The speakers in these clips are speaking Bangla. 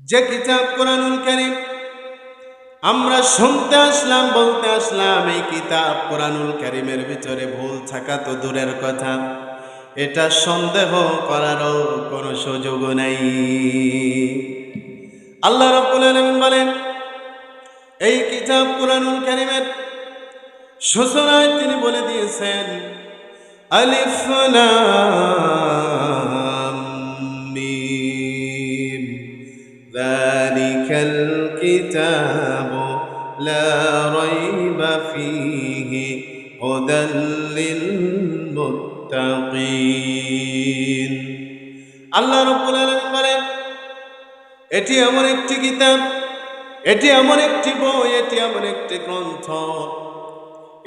যে কিতাব কোরআনুল কারীম আমরা শুনতে আসলাম, বলতে আসলাম, এই কিতাব কোরআনুল কারীমের ভিতরে ভুল থাকা তো দূরের কথা, এটা সন্দেহ করারও কোনো সুযোগ নাই। আল্লাহ রাব্বুল আলামিন বলেন, এই কিতাব কোরআনুল কারীমের সূচনায় তিনি বলে দিয়েছেন, আলিফ লাম মিম যালিকাল কিতাবু লা রাইবা ফীহি হুদাল লিল মুত্তাকিন। আল্লাহ রাব্বুল আলামিন বলেন, এটি এমন একটি কিতাব, এটি এমন একটি বই, এটি এমন একটি গ্রন্থ,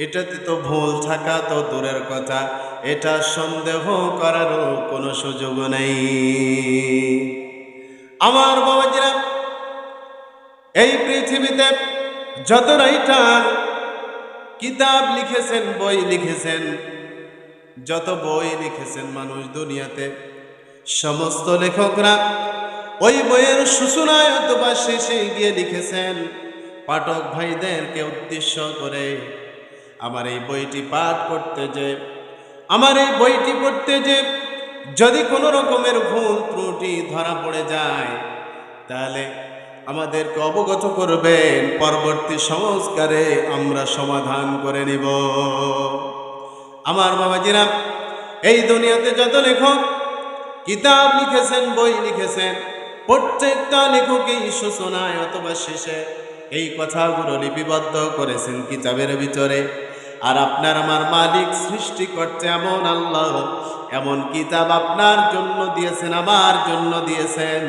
এটাতে তো ভুল থাকা তো দূরের কথা, এটা সন্দেহ করারও কোনো সুযোগ নেই। আমার বাবাজিরা, এই পৃথিবীতে যত রাইটার কিতাব লিখেছেন, বই লিখেছেন, যত বই লিখেছেন মানুষ দুনিয়াতে, সমস্ত লেখকরা ওই বইয়ের সূচনায় অথবা শেষে গিয়ে লিখেছেন পাঠক ভাইদেরকে উদ্দেশ্য করে, আমার এই বইটি পাঠ করতে যে, আমার এই বইটি পড়তে যে যদি কোনো রকমের ভুল ত্রুটি ধরা পড়ে যায়, তাহলে আমাদেরকে অবগত করবেন, পরবর্তী সংস্কারে আমরা সমাধান করে নিব। আমার বাবাজিরা, এই দুনিয়াতে যত লেখক কিতাব লিখেছেন, বই লিখেছেন, প্রত্যেকটা লেখকই সূচনায় অথবা শেষে এই কথাগুলো লিপিবদ্ধ করেছেন কিতাবের ভিতরে। আর আপনার আমার মালিক সৃষ্টিকর্তা এমন আল্লাহ এমন কিতাব আপনার জন্য দিয়েছেন, আমার জন্য দিয়েছেন,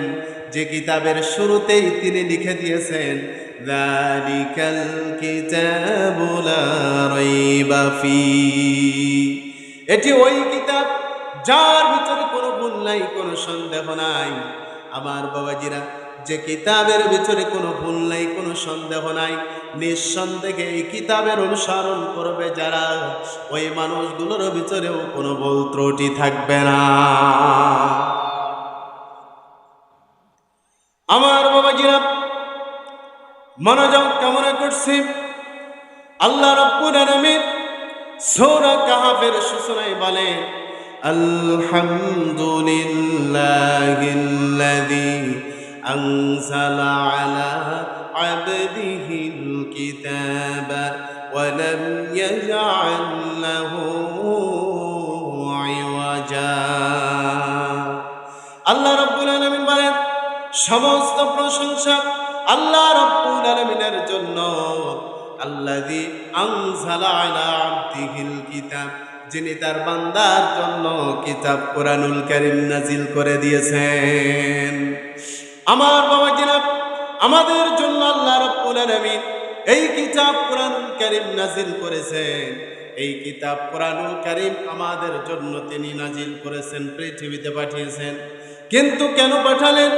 যে কিতাবের শুরুতেই তিনি লিখে দিয়েছেন, যালিকাল কিতাবু লা রাইবা ফীহি। এটি ওই কিতাব যার ভিতরে কোনো ভুল নাই, কোনো সন্দেহ নাই। আমার বাবাজিরা, যে কিতাবের ভিতরে কোনো ভুল নাই, কোনো সন্দেহ নাই, নিঃসন্দেহে এই কিতাবের অনুসরণ করবে যারা, ওই মানুষগুলোর ভিতরেও কোনো ভুল ত্রুটি থাকবে না। আমার বাবাজিরা, মনোযোগ কামনা করছি, আল্লাহ রাব্বুল আলামিন সূরা কাহাফের সূচনায় বলেন, আলহামদুলিল্লাহিল্লাযী আনজালা আলা আবদিহিল কিতাবা ওয়া লাম ইয়াজআল লাহু ইওয়াজা। আল্লাহ রাব্বুল আলামিন বলেন, সমস্ত প্রশংসা আল্লাহ রাব্বুল আলামিনের জন্য, আল্লাযী আনজালা আলা আবদিহিল কিতাব, যিনি তার বান্দার জন্য কিতাব কোরআনুল কারীম নাজিল করে দিয়েছেন। আমার বাবাজিরা, আমাদের জন্য আল্লাহ রাব্বুল আলামিন এই কিতাব কোরআনুল কারীম নাজিল করেছেন। এই কিতাব কোরআনুল কারীম আমাদের জন্য তিনি নাজিল করেছেন, পৃথিবীতে পাঠিয়েছেন। কিন্তু কেন পাঠালেন,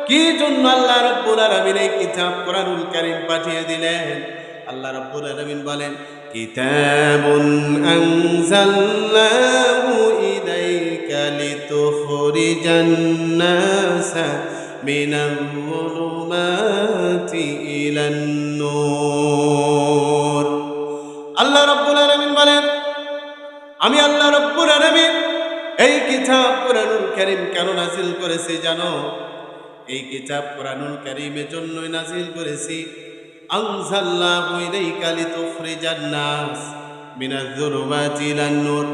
কি জন্য আল্লাহ রাব্বুল আলামিন এই কিতাব কোরআনুল কারীম পাঠিয়ে দিলেন? আল্লাহ রাব্বুল আলামিন বলেন, কিতাবুন আনজালনাহু ইলাইকা লিতুখরিজান নাসা মিনাল যুলুমাতি ইলান নূর। আল্লাহ রাব্বুল আলামিন বলেন, আমি আল্লাহ রাব্বুল আলামিন এই কিতাব কোরআনুল কারীম কেন নাজিল করেছি জানো? এই কিতাব কোরআনুল কারীমের জন্যই নাজিল করেছি। আনজালনাহু ইলাইকা লিতুখরিজান নাস মিনাজ যুলুমাতি ইলান নূর।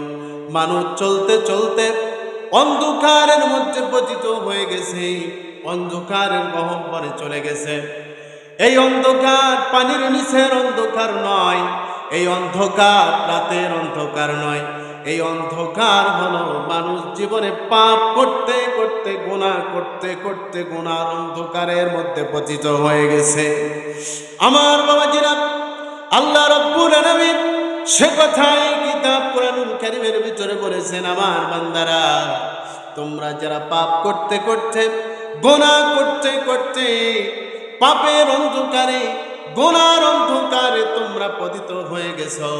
মানুষ চলতে চলতে অন্ধকারের মধ্যে পতিত হয়ে গেছে, অন্ধকারের গহ্বরে চলে গেছে। এই অন্ধকার পানির নিচের অন্ধকার নয়, এই অন্ধকার রাতের অন্ধকার নয়, এই অন্ধকার হলো মানুষ জীবনে পাপ করতে করতে, গুনাহ করতে করতে গুনার অন্ধকারের মধ্যে পতিত হয়ে গেছে। আমার বাবাজিরা, আল্লাহ রাব্বুল আলামিন সে কথাই কিতাব কোরআনুল কারীমের ভিতরে বলেছেন, আমার বান্দারা, তোমরা যারা পাপ করতে করতে, গুনাহ করতে করতে, পাপের অন্ধকারে, গুনার অন্ধকারে তোমরা পতিত হয়ে গেছো,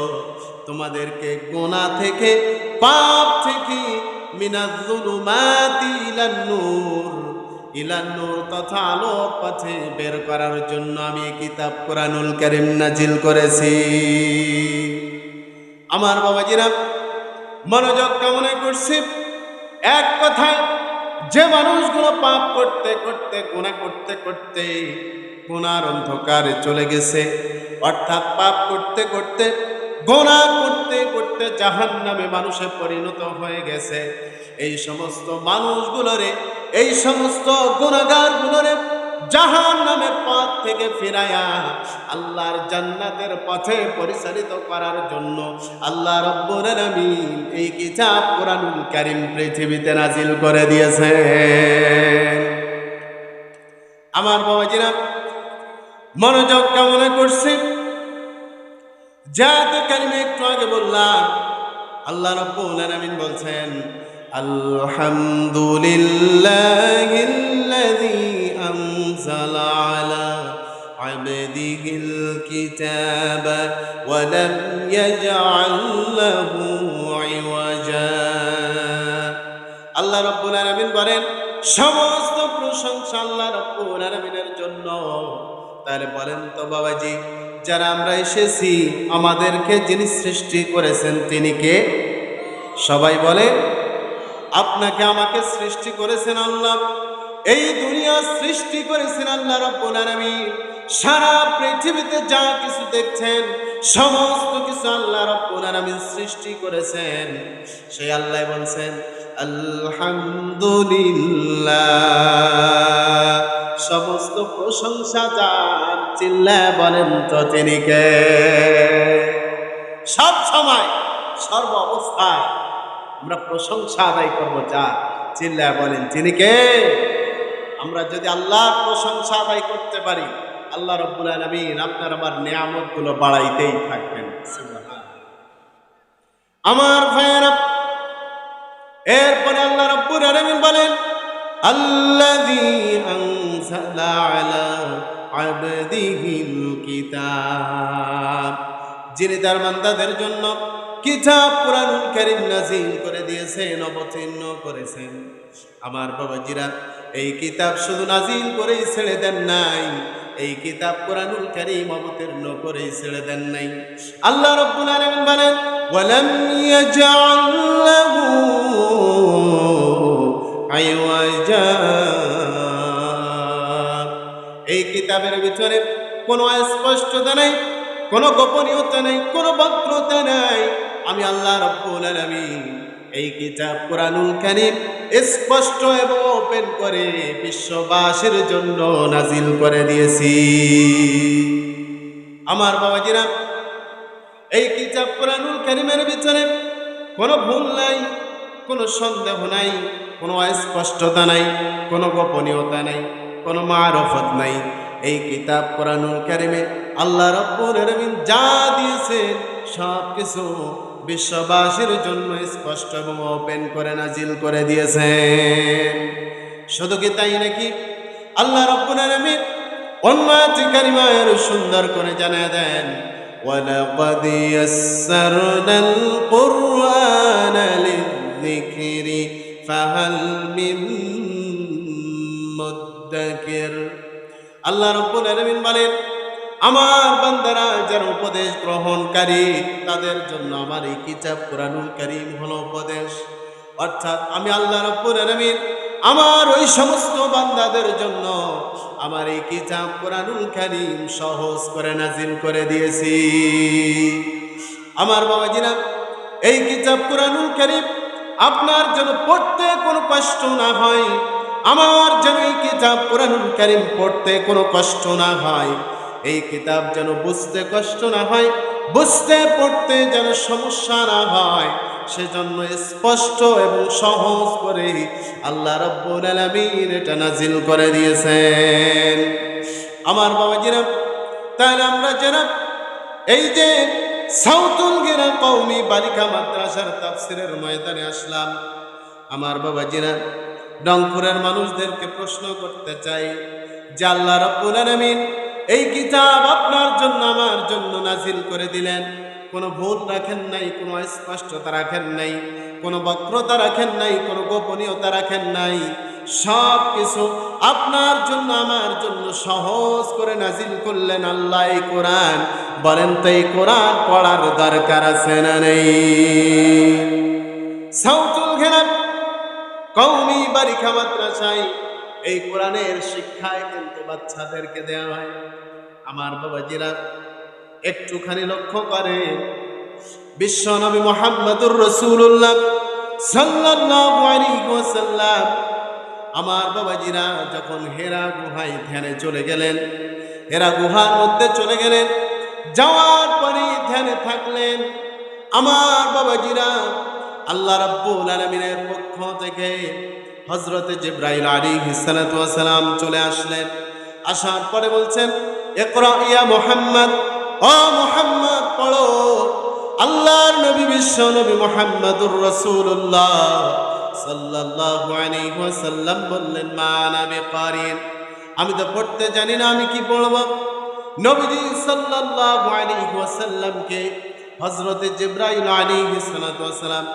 তোমাদেরকে গুনাহ থেকে, পাপ থেকে, মিনাজ যুলুমাতি ইলান নূর, ইলান নূর তথা আলোর পথে বের করার জন্য আমি এই কিতাব কোরআনুল কারীম নাজিল করেছি। আমার বাবাজিরা মনোযোগ কামনা করছি, এক কথায় যে মানুষগুলো পাপ করতে করতে গুনাহ করতে করতে গুনার অন্ধকারে চলে গেছে, অর্থাৎ পাপ করতে করতে গুনাহ করতে করতে জাহান্নামে মানুষে পরিণত হয়ে গেছে, এই সমস্ত মানুষগুলোরে, এই সমস্ত গুনাহগারগুলোরে জাহান্নামের পথ থেকে ফিরায়া আল্লাহর জান্নাতের পথে পরিচালিত করার জন্য আল্লাহ রাব্বুল আলামিন এই কিতাব কোরআনুল কারীম পৃথিবীতে নাজিল করে দিয়েছেন। আমার বাবাজিরা মনোযোগ কামনা করছি, জাত কারিমে একটু আগে বললাম আল্লাহ রাব্বুল আলামিন বলছেন আলহামদুলিল্লাহিল্লাযী আনজালা আলা আবদিহিল কিতাবা ওয়া লাম ইয়াজআল লাহু ইওয়াজা। আল্লাহ রাব্বুল আলামিন বলেন সমস্ত প্রশংসা আল্লাহ রাব্বুল আলামিনের জন্য। তাহলে বলেন তো বাবাজি, যারা আমরা এসেছি আমাদেরকে যিনি সৃষ্টি করেছেন তিনি কে? সবাই বলে আপনাকে আমাকে সৃষ্টি করেছেন আল্লাহ, এই দুনিয়া সৃষ্টি করেছেন আল্লাহ রাব্বুল আলামিন। সারা পৃথিবীতে যা কিছু দেখছেন সমস্ত কিছু আল্লাহ রাব্বুল আলামিন সৃষ্টি করেছেন। সেই আল্লাহ বলছেন আলহামদুলিল্লাহ, সমস্ত প্রশংসা যার, চিল্লায় বলেন তো তিনি কে? সব সময় সর্ব অবস্থায় আমরা প্রশংসা আদায় করবো যার, চিল্লায় বলেন তিনি কে? আমরা যদি আল্লাহর প্রশংসা আদায় করতে পারি আল্লাহ রাব্বুল আলামিন আপনার আমার নিয়ামতগুলো বাড়াইতেই থাকবেন। আমার ভাইয়েরা, এরপরে আল্লাহ রাব্বুল আলামিন বলেন আল্লাযী আনজালা আলা আবদিহিল কিতাব, যিনি তার বান্দাদের জন্য কিতাব কোরআনুল কারীম নাযিল করে দিয়েছেন, অবতীর্ণ করেছেন। আমার বাবাজিরা, এই কিতাব শুধু নাযিল করেই ছেড়ে দেন নাই, এই কিতাব কোরআনুল কারীম অবতীর্ণ করেই ছেড়ে দেন নাই। আল্লাহ রাব্বুল আলামিন বলেন ওয়ালাম ইয়াজআল লাহু ইওয়াজা, এই কিতাবের ভিতরে কোনো অস্পষ্টতা নাই, কোনো গোপনীয়তা নাই, কোনো বক্রতা নাই। আমি আল্লাহ রাব্বুল আলামিন এই কিতাব কোরআনুল কারীম স্পষ্ট এবং ওপেন করে বিশ্ববাসীর জন্য নাজিল করে দিয়েছি। আমার বাবাজিরা, এই কিতাব কোরআনুল কারীমের ভিতরে কোনো ভুল নাই, কোনো সন্দেহ নাই, কোনো অস্পষ্টতা নাই, কোনো গোপনীয়তা নাই, কোনো মারফত নাই। এই কিতাব কোরআনুল কারীমে আল্লাহ রাব্বুল আলামিন যা দিয়েছে সব কিছু বিশ্ববাসীর জন্য স্পষ্ট এবং ওপেন করে নাজিল করে দিয়েছেন। শুধু কি তাই নাকি, আল্লাহ রাব্বুল আলামিন অন্য আয়াতে কারিমায় আরো সুন্দর করে জানিয়ে দেন ওয়ালাকাদ ইয়াসসারনাল কুরআনা লিযিকরি ফাহাল মিন মুদ্দাকির। আল্লাহ রাব্বুল আলামিন বলেন আমার বান্দারা যারা উপদেশ গ্রহণকারী তাদের জন্য আমার এই কিতাব কোরআনুল কারীম হলো উপদেশ। অর্থাৎ আমি আল্লাহ রাব্বুল আলামিন আমার ওই সমস্ত বান্দাদের জন্য আমার এই কিতাব কোরআনুল কারীম সহজ করে নাজিল করে দিয়েছি। আমার বাবাজিরা, এই কিতাব কোরআনুল কারীম আপনার যেন পড়তে কোনো কষ্ট না হয়, আমার যেন এই কিতাব কোরআনুল কারীম পড়তে কোনো কষ্ট না হয়, এই কিতাব যেন বুঝতে কষ্ট না হয়, বুঝতে পড়তে যেন সমস্যা না হয়, সেজন্য স্পষ্ট এবং সহজ করে আল্লাহ রাব্বুল আলামিন এটা নাজিল করে দিয়েছেন। আমার বাবাজিরা, তাহলে আমরা যেন এই যে সাউতুল গিরা কওমি বালিকা মাদ্রাসার তাফসিরের ময়দানে আসলাম, আমার বাবাজিরা রংপুরের মানুষদেরকে প্রশ্ন করতে চাই যে আল্লাহ রাব্বুল আলামিন এই কিতাব আপনার জন্য আমার জন্য নাজিল করে দিলেন, কোনো ভুল রাখেন নাই, কোনো অস্পষ্টতা রাখেন নাই, কোনো বক্রতা রাখেন নাই, কোনো গোপনীয়তা রাখেন নাই। সব কিছু আপনার জন্য আমার জন্য সহজ করে নাজিল করলেন আল্লাহ এই কোরআন। বলেন তো এই কোরআন পড়ার দরকার আছে না নেই? সাউতুল ঘেরাব কওমি বারিকা মাদ্রাসায় এই কোরআনের শিক্ষায় কিন্তু বাচ্চাদেরকে দেওয়া হয়। আমার বাবাজিরা একটুখানি লক্ষ্য করে, বিশ্ব নবী মুহাম্মদুর রাসূলুল্লাহ সাল্লাল্লাহু আলাইহি ওয়াসাল্লাম আমার বাবাজিরা যখন হেরা গুহায় ধ্যানে চলে গেলেন, হেরা গুহার মধ্যে চলে গেলেন, যাওয়ার পরে ধ্যানে থাকলেন। আমার বাবাজিরা আল্লাহ রাব্বুল আলামিনের পক্ষ থেকে হযরতে জিবরাইল আলাইহিস সালাতু ওয়াস সালাম চলে আসলেন। আসার পরে বলছেন, ইকরা ইয়া মুহাম্মদ, ও মুহাম্মদ পড়ো। আল্লাহর নবী বিশ্ব নবী মুহাম্মদুর রাসূলুল্লাহ সাল্লাল্লাহু আলাইহি ওয়াসাল্লাম বললেন, মা আনা বিকারিন, আমি তো পড়তে জানি না, আমি কি পড়ব? নবীজি সাল্লাল্লাহু আলাইহি ওয়াসাল্লামকে হযরতে জিবরাইল আলাইহিস সালাতু ওয়াস সালাম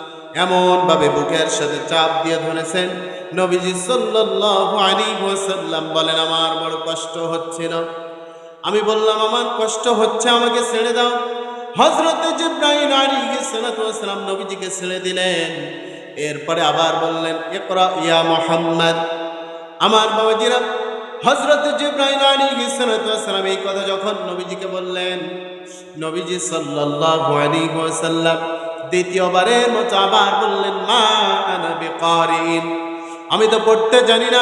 এমন ভাবে বুকের সাথে চাপ দিয়ে ধরেছেন, নবীজি সাল্লাল্লাহু আলাইহি ওয়াসাল্লাম বলেন, আমার বড় কষ্ট হচ্ছিল। আমি বললাম, আমার কষ্ট হচ্ছে, আমাকে ছেড়ে দাও। হযরতে জিবরাইল আলাইহিস সালাতু ওয়াস সালাম নবীজিকে ছেড়ে দিলেন। এরপরে আবার বললেন, ইকরা ইয়া মুহাম্মদ। আমার বাবাজিরা হযরতে জিবরাইল আলাইহিস সালাতু ওয়াস সালাম এই কথা যখন নবীজিকে বললেন, নবীজি সাল্লাল্লাহু আলাইহি ওয়াসাল্লাম দ্বিতীয়বারের মতো আবার বললেন, মা আনা বিকারিন, আমি তো পড়তে জানি না,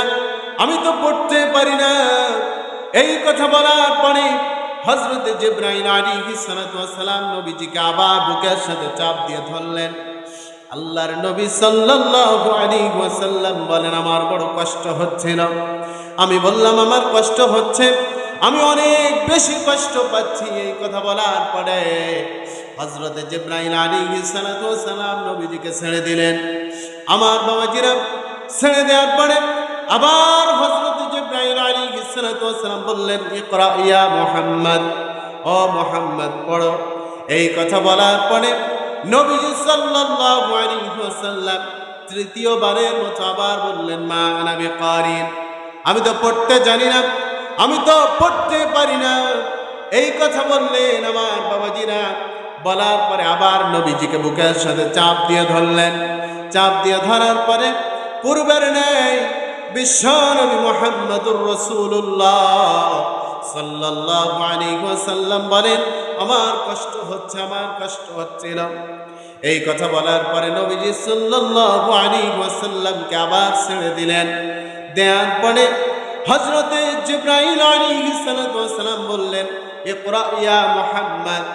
আমি তো পড়তে পারি না। এই কথা বলার পরে হযরতে জিবরাইল আলাইহিস সালাতু ওয়াস সালাম নবীজিকে আবার বুকের সাথে চাপ দিয়ে ধরলেন। আল্লাহর নবী সাল্লাল্লাহু আলাইহি ওয়াসাল্লাম বলেন, আমার বড় কষ্ট হচ্ছিল। আমি বললাম, আমার কষ্ট হচ্ছে, আমি অনেক বেশি কষ্ট পাচ্ছি। এই কথা বলার পরে হযরতে জিবরাইল আলাইহিস সালাতু ওয়াস সালাম নবীজিকে ছেড়ে দিলেন। আমার বাবাজিরা ছেড়ে দেওয়ার পরে আবার হযরতে জিবরাইল আলাইহিস সালাতু ওয়াস সালাম বললেন, ইকরা ইয়া মুহাম্মদ, ও মুহাম্মদ পড়ো। এই কথা বলার পরে নবীজি সাল্লাল্লাহু আলাইহি ওয়াসাল্লাম তৃতীয়বারের মতো আবার বললেন, মা আনা বিকারিন, আমি তো পড়তে জানি না, আমি তো পড়তে পারি না। এই কথা বললেন আমার বাবাজিরা। বলার পরে আবার নবীজিকে বুকের সাথে চাপ দিয়ে ধরলেন। চাপ দিয়ে ধরার পরে পূর্বের ন্যায় বিশ্ব নবী মুহাম্মদুর রাসূলুল্লাহ সাল্লাল্লাহু আলাইহি ওয়াসাল্লাম বলেন, আমার কষ্ট হচ্ছে, আমার কষ্ট হচ্ছিল। এই কথা বলার পরে নবীজি সাল্লাল্লাহু আলাইহি ওয়াসাল্লামকে আবার ছেড়ে দিলেন। দেওয়ার পরে হযরতে জিবরাইল আলাইহিস সালাতু ওয়াস সালাম বললেন, ইকরা ইয়া মুহাম্মদ,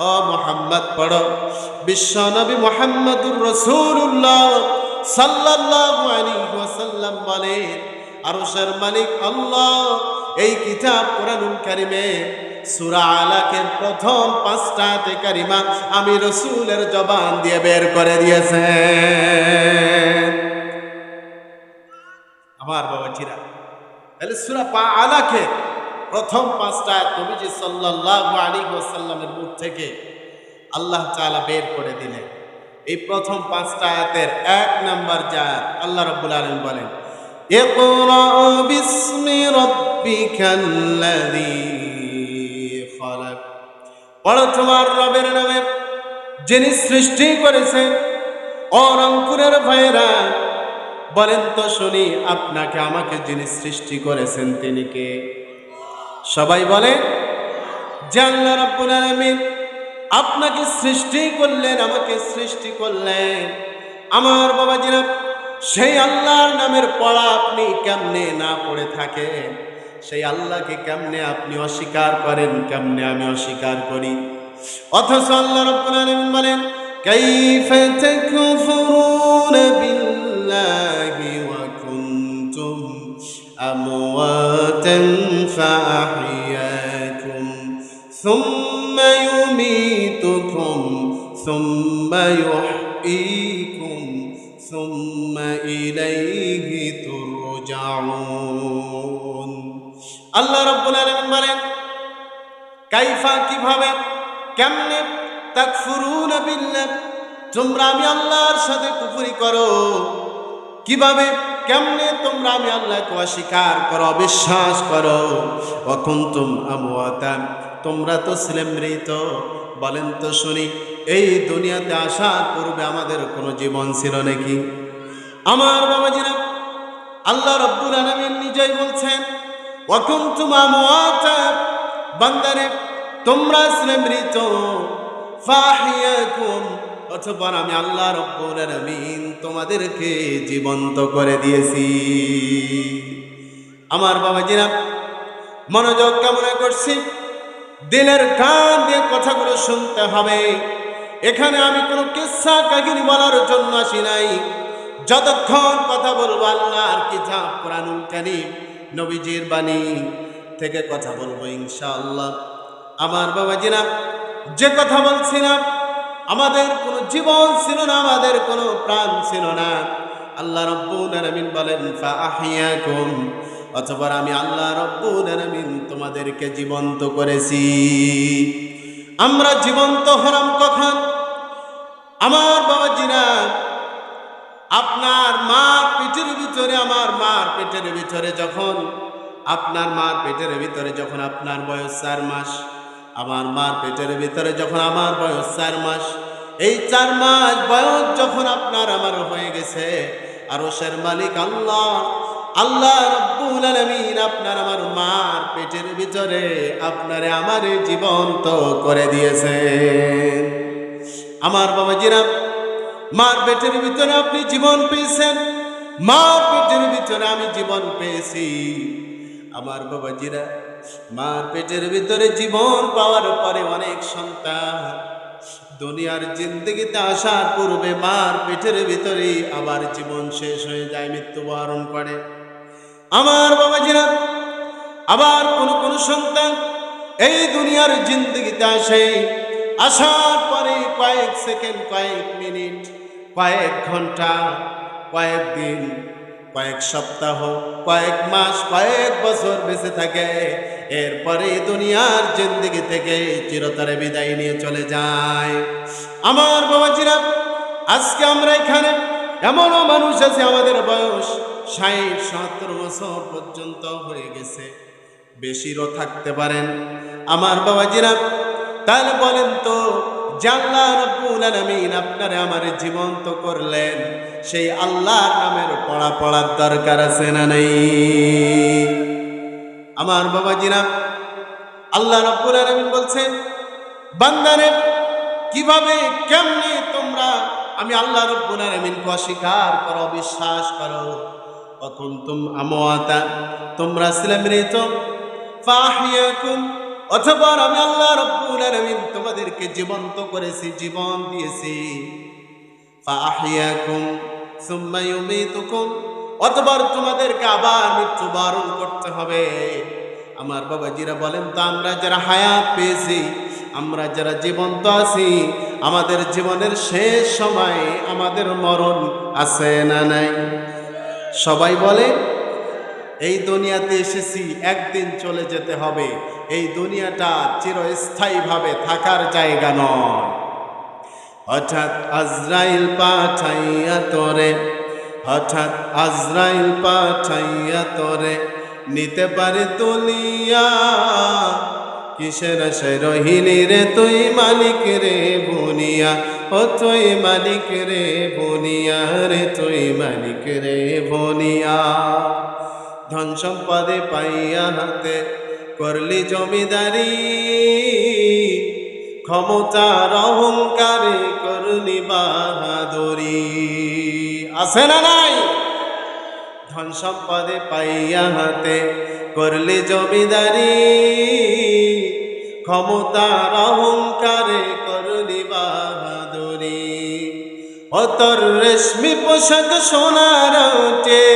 ও মুহাম্মদ পড়ো। বিশ্ব নবী মুহাম্মদুর রাসূলুল্লাহ সাল্লাল্লাহু আলাইহি ওয়াসাল্লাম বলেন, আরশের মালিক আল্লাহ এই কিতাব কোরআনুল কারীমে সূরা আলাকের প্রথম 5টা আয়াতে কারিমা আমি রাসূলের জবান দিয়ে বের করে দিয়েছেন। আমার বাবাজিরা, তাহলে সূরা আলাকে প্রথম 5টা আয়াত নবীজি সাল্লাল্লাহু আলাইহি ওয়াসাল্লামের মুখ থেকে আল্লাহ তাআলা বের করে দিলেন। এই প্রথম 5টা আয়াতের 1 নাম্বার যে আয়াত, আল্লাহ রাব্বুল আলামিন বলেন, ইকরা বিসমি রাব্বিকাল্লাযী খালাক, পড়ো তোমার রবের নামে যিনি সৃষ্টি করেছেন। ও রংপুরের ভাইরা বলেন তো শুনি, আপনাকে আমাকে যিনি সৃষ্টি করেছেন তিনি কে? সবাই বলে যে আল্লাহ রাব্বুল আলামিন আপনাকে সৃষ্টি করলেন, আমাকে সৃষ্টি করলেন। আমার বাবাজিরা, সেই আল্লাহর নামের পড়া আপনি কেমনে না পড়ে থাকেন? সেই আল্লাহকে কেমনে আপনি অস্বীকার করেন, কেমনে আমি অস্বীকার করি? অথচ আল্লাহ রাব্বুল আলামিন বলেন, কাইফা তাকফুরুনা বিল্লাহি ওয়া কুনতুম আমওয়াতান ফাআহইয়াকুম সুম্মা ইউমীতুকুম সুম্মা ইউহয়ীকুম সুম্মা ইলাইহি তুরজাউন। আল্লাহ রাব্বুল আলামিন বলেন, কাইফা কিভাবে, কেমনে, তাকফুরুনা বিল্লাহ তোমরা আমি আল্লাহর সাথে কুফরি করো, কিভাবে কেমনে তোমরা আমি আল্লাহকে অস্বীকার করো, অবিশ্বাস করো? ওয়া কুনতুম আমওয়াতা, তোমরা তো ছিলে মৃত। বলেন তো শুনি, এই দুনিয়াতে আসার পূর্বে আমাদের কোনো জীবন ছিল নাকি? আমার বাবাজিরা, আল্লাহ রাব্বুল আলামিন নিজেই বলছেন, ওয়া কুনতুম আমওয়াতা, বান্দারে তোমরা ছিলে মৃত, ফাহিয়াকুম, অতঃপর আমি আল্লাহ রাব্বুল আলামিন তোমাদেরকে জীবন্ত করে দিয়েছি। আমার বাবাজিরা, মনোযোগ কামনা করছি, দিলের কান দিয়ে কথাগুলো শুনতে হবে। এখানে আমি কোনো কিসসা কাহিনী বলার জন্য আসি নাই। যতক্ষণ কথা বলবো আল্লাহর কিতাব কোরআনুল কারীম, নবীজির বাণী থেকে কথা বলবো ইনশাআল্লাহ। আমার বাবাজিরা, যে কথা বলছিলাম, আমাদের কোনো জীবন ছিল না, আমাদের কোনো প্রাণ ছিল না। আল্লাহ রাব্বুল আলামিন বলেন ফাআহিয়াকুম, অথবা আমি আল্লাহ রাব্বুল আলামিন তোমাদেরকে জীবন্ত করেছি। আমরা জীবন্ত হলাম কখন? আমার বাবাজিরা, আপনার মার পেটের ভিতরে, আমার মার পেটের ভিতরে যখন, আপনার মার পেটের ভিতরে যখন আপনার বয়স 4 মাস, আমার মার পেটের ভিতরে যখন আমার বয়স 4 মাস, এই 4 মাস বয়স যখন আপনার আমার হয়ে গেছে, আরশের মালিক আল্লাহ, আল্লাহ রাব্বুল আলামিন আপনার আমার মার পেটের ভিতরে আপনারে আমারে জীবন্ত করে দিয়েছেন। আমার বাবাজিরা, মার পেটের ভিতরে আপনি জীবন পেয়েছেন, মার পেটের ভিতরে আমি জীবন পেয়েছি। আমার বাবাজিরা, মার পেটের ভিতরে জীবন পাওয়ার পরে অনেক সন্তান দুনিয়ার জিন্দগিতে আসার পূর্বে মার পেটের ভিতরে আবার জীবন শেষ হয়ে যায়, মৃত্যুবরণ করে। আমার বাবাজিরা, আবার কোন সন্তান এই দুনিয়ার জিন্দগিতে আসে, আসার পরে কয়েক সেকেন্ড, কয়েক মিনিট, কয়েক ঘন্টা, কয়েক দিন, কয়েক সপ্তাহ, কয়েক মাস, কয়েক বছর বেঁচে থাকে। এরপরে দুনিয়ার জিন্দগি থেকে চিরতরে বিদায় নিয়ে চলে যায়। আমার বাবাজিরা, আজকে আমরা এখানে এমনও মানুষ আছে আমাদের বয়স 60-70 বছর পর্যন্ত হয়ে গেছে, বেশিরও থাকতে পারেন। আমার বাবাজিরা, তাহলে বলেন তো, যে আল্লাহ রাব্বুল আলামিন আপনারে আমারে জীবন্ত করলেন, সেই আল্লাহর নামের পড়ার দরকার আছে না নাই? আমার বাবাজিরা, আল্লাহ রাব্বুল আলামিন বলছেন, বান্দারে কিভাবে কেমনে তোমরা আমি আল্লাহ রাব্বুল আলামিনকে অস্বীকার করো, বিশ্বাস করো? ওয়া কুনতুম আমওয়াতা, তোমরা ছিলে মৃত, ফাহিয়াকুম, অথবা আমি আল্লাহ রাব্বুল আলামিন তোমাদেরকে জীবন্ত করেছি, জীবন দিয়েছি। ফাহিয়াকুম সুম্মা ইউমীতুকুম, অথবা তোমাদেরকে আবার মৃত্যুবরণ করতে হবে। আমার বাবাজিরা, বলেন তো, আমরা যারা হায়াত পেয়েছি, আমরা যারা জীবন্ত আছি, আমাদের জীবনের শেষ সময়ে আমাদের মরণ আছে না নাই? সবাই বলে, এই দুনিয়াতে এসেছি, একদিন চলে যেতে হবে। এই দুনিয়াটা চিরস্থায়ীভাবে থাকার জায়গা নয়। হঠাৎ আজরাইল পাঠাইয়া তোরে, হঠাৎ আজরাইল পাঠাইয়া তোরে নিতে পারে তুলিয়া, কিসের আশায় রহিলি রে তুই মালিক রে বুনিয়া, ও তুই মালিক রে বুনিয়া রে, তুই মালিক রে বুনিয়া। ধন সম্পদে পাইয়া হাতে করলি জমিদারি, ক্ষমতার অহংকারে করলি বাহাদুরি। আছে না নাই? ধন সম্পদে পাইয়া হাতে করলি জমিদারি, ক্ষমতার অহংকারে করলি বাহাদুরি। ও তোর রেশমি পোশাক সোনার ওঠে,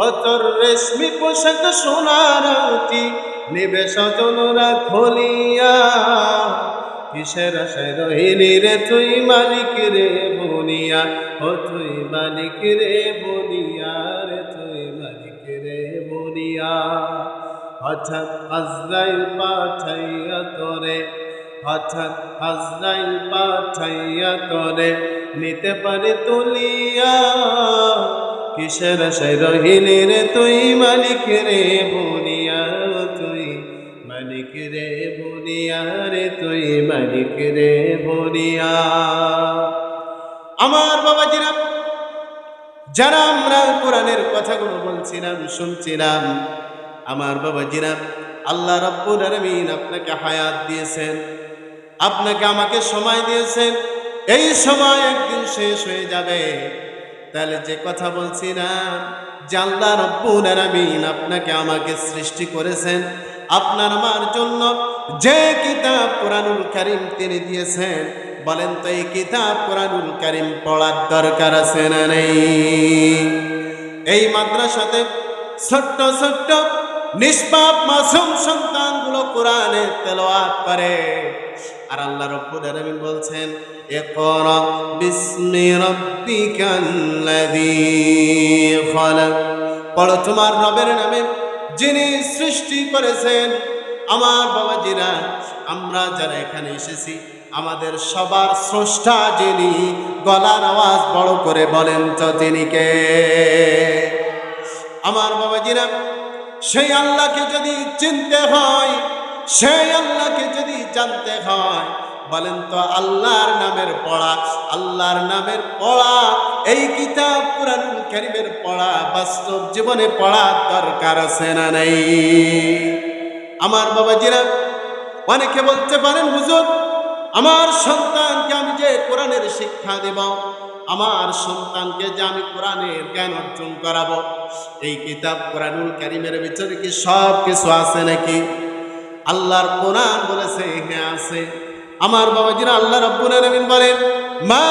ও তোর রেশমি পোশাক সোনার ওঠে, নিবে স্বজনরা খলিয়া, কিসের আশায় রহিলি রে তুই মালিক রে বুনিয়া, ও তুই মালিক রে বুনিয়া রে, তুই মালিক রে বুনিয়া। হঠাৎ আজরাইল পাঠাইয়া তোরে, হঠাৎ আজরাইল পাঠাইয়া তোরে নিতে পারে তুলিয়া। কিসের আশায় রহিলি রে তুই মালিক রে বুনিয়া, তুই মালিক রে বুনিয়া রে তুই মালিক রে বুনিয়া। আমার বাবাজিরা, যারা আমরা কোরআনের কথাগুলো বলছিলাম, শুনছিলাম, আমার বাবাজিরা, আল্লাহ রাব্বুল আলামিন আপনাকে হায়াত দিয়েছেন, আপনাকে আমাকে সময় দিয়েছেন। এই সময় একদিন শেষ হয়ে যাবে। তাহলে যে কথা বলছি না, যে আল্লাহ রাব্বুল আলামিন আপনাকে আমাকে সৃষ্টি করেছেন, আপনার আমার জন্য যে কিতাব কোরআনুল কারীম তিনি দিয়েছেন, বলেন তো এই কিতাব কোরআনুল কারীম পড়ার দরকার আছে না নেই? এই মাদ্রাসাতে ছোট্ট ছোট্ট নিষ্পাপ মাসুম সন্তানগুলো কোরআনের তেলাওয়াত করে, আর আল্লাহ রাব্বুল আলামিন বলছেন, ইকরা বিসমি রাব্বিকাল্লাযী খালাক, পড়ো তোমার রবের নামে যিনি সৃষ্টি করেছেন। আমার বাবাজিরা, আমরা যারা এখানে এসেছি, আমাদের সবার স্রষ্টা যিনি, গলার আওয়াজ বড় করে বলেন তো তিনি কে? আমার বাবাজিরা, সেই আল্লাহকে যদি চিনতে হয়, সেই আল্লাহকে যদি জানতে হয়, বলেন তো আল্লাহর নামের পড়া, আল্লাহর নামের পড়া, এই কিতাব কোরআনুল কারীমের পড়া বাস্তব জীবনে পড়ার দরকার আছে না নাই? আমার বাবাজিরা, অনেকে বলতে পারেন, হুজুর আমার সন্তানকে আমি যে কোরআনের শিক্ষা দেব, আমার সন্তানকে যে আমি কোরআনের জ্ঞান অর্জন করাবো, এই কিতাব কোরআনুল কারীমের ভিতরে কি সব কিছু আছে নাকি? আল্লাহর কোরআন বলেছে হ্যাঁ আছে। আমার বাবাজিরা, আল্লাহ রাব্বুল আলামিন বলেন, মা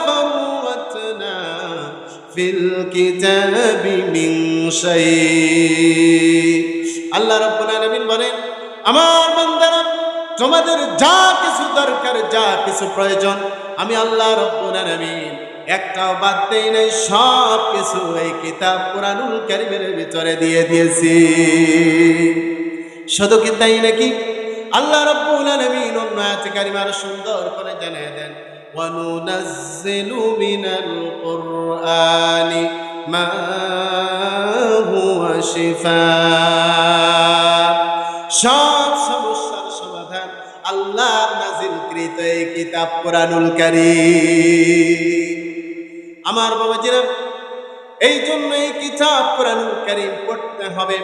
ফাররাতনা ফিল কিতাবি মিন শাই। আল্লাহ রাব্বুল আলামিন বলেন, আমার বান্দারা, তোমাদের যা কিছু দরকার, যা কিছু প্রয়োজন, আমি আল্লাহ রাব্বুল আলামিন একটাও বাদ দেই নাই, সব কিছু এই কিতাব কোরআনুল কারীমের ভিতরে দিয়ে দিয়েছি। শুধু কি তাই নাকি? আল্লাহ রাব্বুল আলামিন অন্য আয়াতে কারিমার সুন্দর করে জানিয়ে দেন, ওয়া নুনাজ্জিলু মিনাল কুরআনি মা হুয়া শিফা। সব সমস্যার সমাধান আল্লাহর নাজিলকৃত এই কিতাব কোরআনুল কারীম। আমার বাবাজিরা, এই জন্য এই কিতাব কোরআনুল কারীম পড়তে হবে,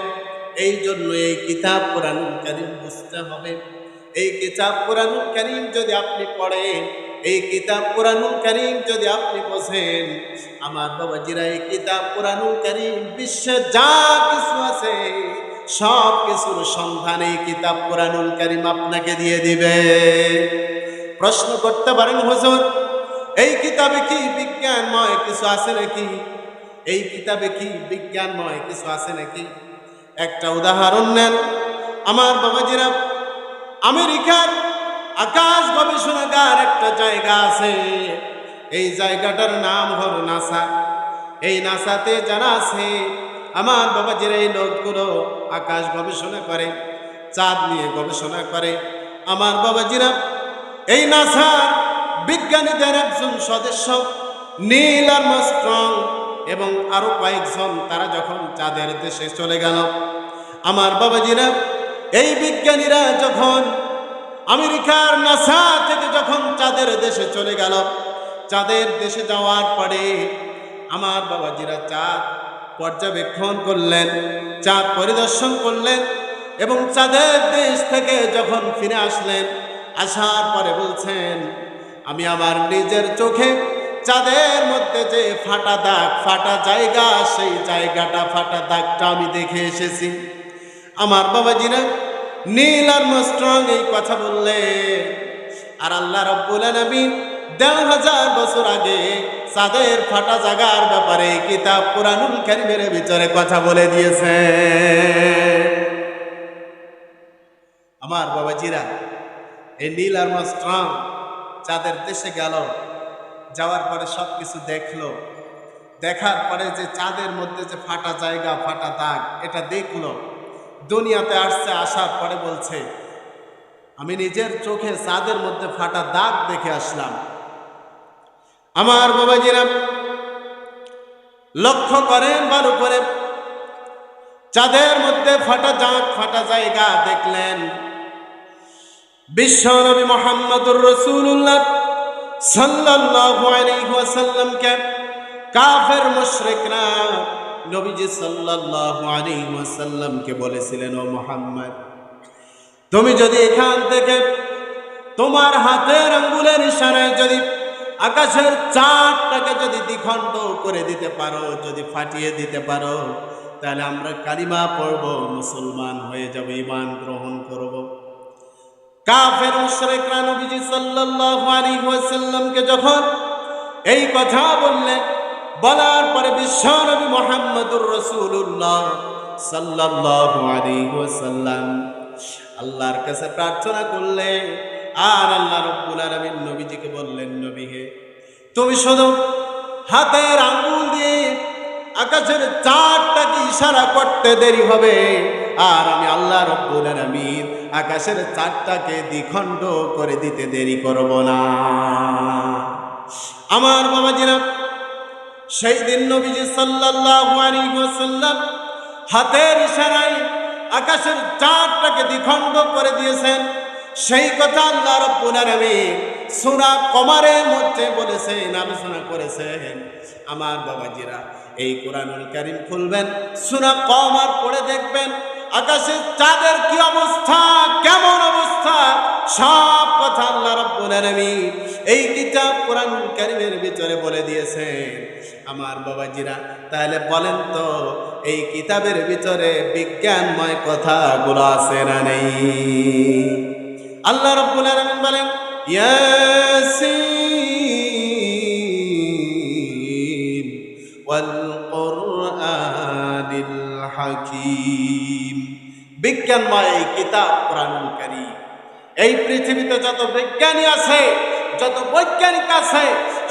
এই জন্য এই কিতাব কোরআনুল কারীম বুঝতে হবে। এই কিতাব কোরআনুল কারীম যদি আপনি পড়েন, এই কিতাব কোরআনুল কারীম যদি আপনি বোঝেন, আমার বাবাজিরা, এই কিতাব কোরআনুল কারীম বিশ্বে যা কিছু আছে সব কিছুর সন্ধান এই কিতাব কোরআনুল কারীম আপনাকে দিয়ে দিবে। প্রশ্ন করতে পারেন, হুজুর এই কিতাবে কি বিজ্ঞানময় কিছু আছে নাকি? এই কিতাবে কি বিজ্ঞানময় কিছু আছে নাকি? একটা উদাহরণ নেন। আমার বাবাজিরা, আমেরিকার আকাশ গবেষণাগার একটা জায়গা আছে, এই জায়গাটার নাম হলো নাসা। এই নাসাতে যারা আছে, আমার বাবাজিরা, এই লোকগুলো আকাশ গবেষণা করে, চাঁদ নিয়ে গবেষণা করে। আমার বাবাজিরা, এই নাসার বিজ্ঞানীদের একজন সদস্য নীল আর্মস্ট্রং এবং আরো কয়েকজন, তারা যখন চাঁদের দেশে চলে গেল, আমার বাবাজিরা, এই বিজ্ঞানীরা যখন আমেরিকার নাসা থেকে যখন চাঁদের দেশে চলে গেল, চাঁদের দেশে যাওয়ার পরে আমার বাবাজিরা চাঁদ পর্যবেক্ষণ করলেন, চাঁদ পরিদর্শন করলেন, এবং চাঁদের দেশ থেকে যখন ফিরে আসলেন, আসার পরে বলছেন, আমি আমার নিজের চোখে চাঁদের মধ্যে যে ফাটা দাগ, ফাটা জায়গা, সেই জায়গাটা, ফাটা দাগটা আমি দেখে এসেছি। আমার বাবাজিরা, নীল আর্মস্ট্রং এই কথা বললেন, আর আল্লাহ রাব্বুল আলামিন ১,৫০০ বছর আগে চাঁদের ফাটা জায়গার ব্যাপারে কিতাব কোরআনুল কারীমের ভিতরে কথা বলে দিয়েছে। আমার বাবাজিরা, এই নীল আর্মস্ট্রং চাঁদের দেশে গেল, যাওয়ার পরে সব কিছু দেখলো, দেখার পরে যে চাঁদের মধ্যে যে ফাটা জায়গা, ফাটা দাগ, এটা দেখলো। দুনিয়াতে আসছে, আসার পরে বলছে, আমি নিজের চোখে চাঁদের মধ্যে ফাটা দাগ দেখে আসলাম। আমার বাবাজিরা লক্ষ্য করেন ভালো করে, চাঁদের মধ্যে ফাটা দাগ ফাটা জায়গা দেখলেন। বিশ্বনবী মুহাম্মদুর রাসূলুল্লাহ সাল্লাল্লাহু আলাইহি ওয়াসাল্লামকে কাফের মুশরিকরা নবীজি সাল্লাল্লাহু আলাইহি ওয়াসাল্লামকে বলেছিলেন, ও মুহাম্মদ, তুমি যদি এখান থেকে তোমার হাতের আঙ্গুলের ইশারায় যদি আকাশের চাঁদটাকে যদি দ্বিখণ্ড করে দিতে পারো, যদি ফাটিয়ে দিতে পারো, তাহলে আমরা কালিমা পড়ব, মুসলমান হয়ে যাব, ঈমান গ্রহণ করব। কাফের মুশরিকরা নবীজি সাল্লাল্লাহু আলাইহি ওয়াসাল্লামকে যখন এই কথা বললেন, বলার পরে বিশ্বনবী মুহাম্মদুর রাসূলুল্লাহ সাল্লাল্লাহু আলাইহি ওয়াসাল্লাম আল্লাহর কাছে প্রার্থনা করলেন। আর আল্লাহ রাব্বুল আলামিন নবীজিকে বললেন, নবী হে, তুমি শুধু হাতের আঙ্গুল দিয়ে আকাশের চাঁদটাকে ইশারা করতে দেরি হবে, আর আমি আল্লাহ রাব্বুল আলামিন আকাশের চাঁদটাকে দ্বিখণ্ড করে দিতে দেরি করব না। আমার বাবাজিরা, সেই দিন নবীজি সাল্লাল্লাহু আলাইহি ওয়াসাল্লাম হাতের ইশারায় আকাশের চাঁদটাকে দ্বিখণ্ড করে দিয়েছেন। সেই কথা আল্লাহ রাব্বুল আলামিন সূরা কমারের মধ্যে বলেছেন, আলোচনা করেছেন। আমার বাবাজিরা, এই কোরআনুল কারীম খুলবেন, সূরা কমার পড়ে দেখবেন আকাশের চাঁদের কি অবস্থা, কেমন অবস্থা, সব কথা আল্লাহ রাব্বুল আলামিন এই কিতাব কোরআনুল কারীমের ভিতরে বলে দিয়েছেন। আমার বাবাজিরা, তাহলে বলেন তো, এই কিতাবের ভিতরে বিজ্ঞানময় কথাগুলো আছে না নেই? আল্লাহ রাব্বুল আলামিন বলেন, ইয়াসিন ওয়াল কুরআনিল হাকীম। বিজ্ঞানময় এই কিতাব কোরআনুল কারীম। এই পৃথিবীতে যত বিজ্ঞানী আছে, যত বৈজ্ঞানিক আছে,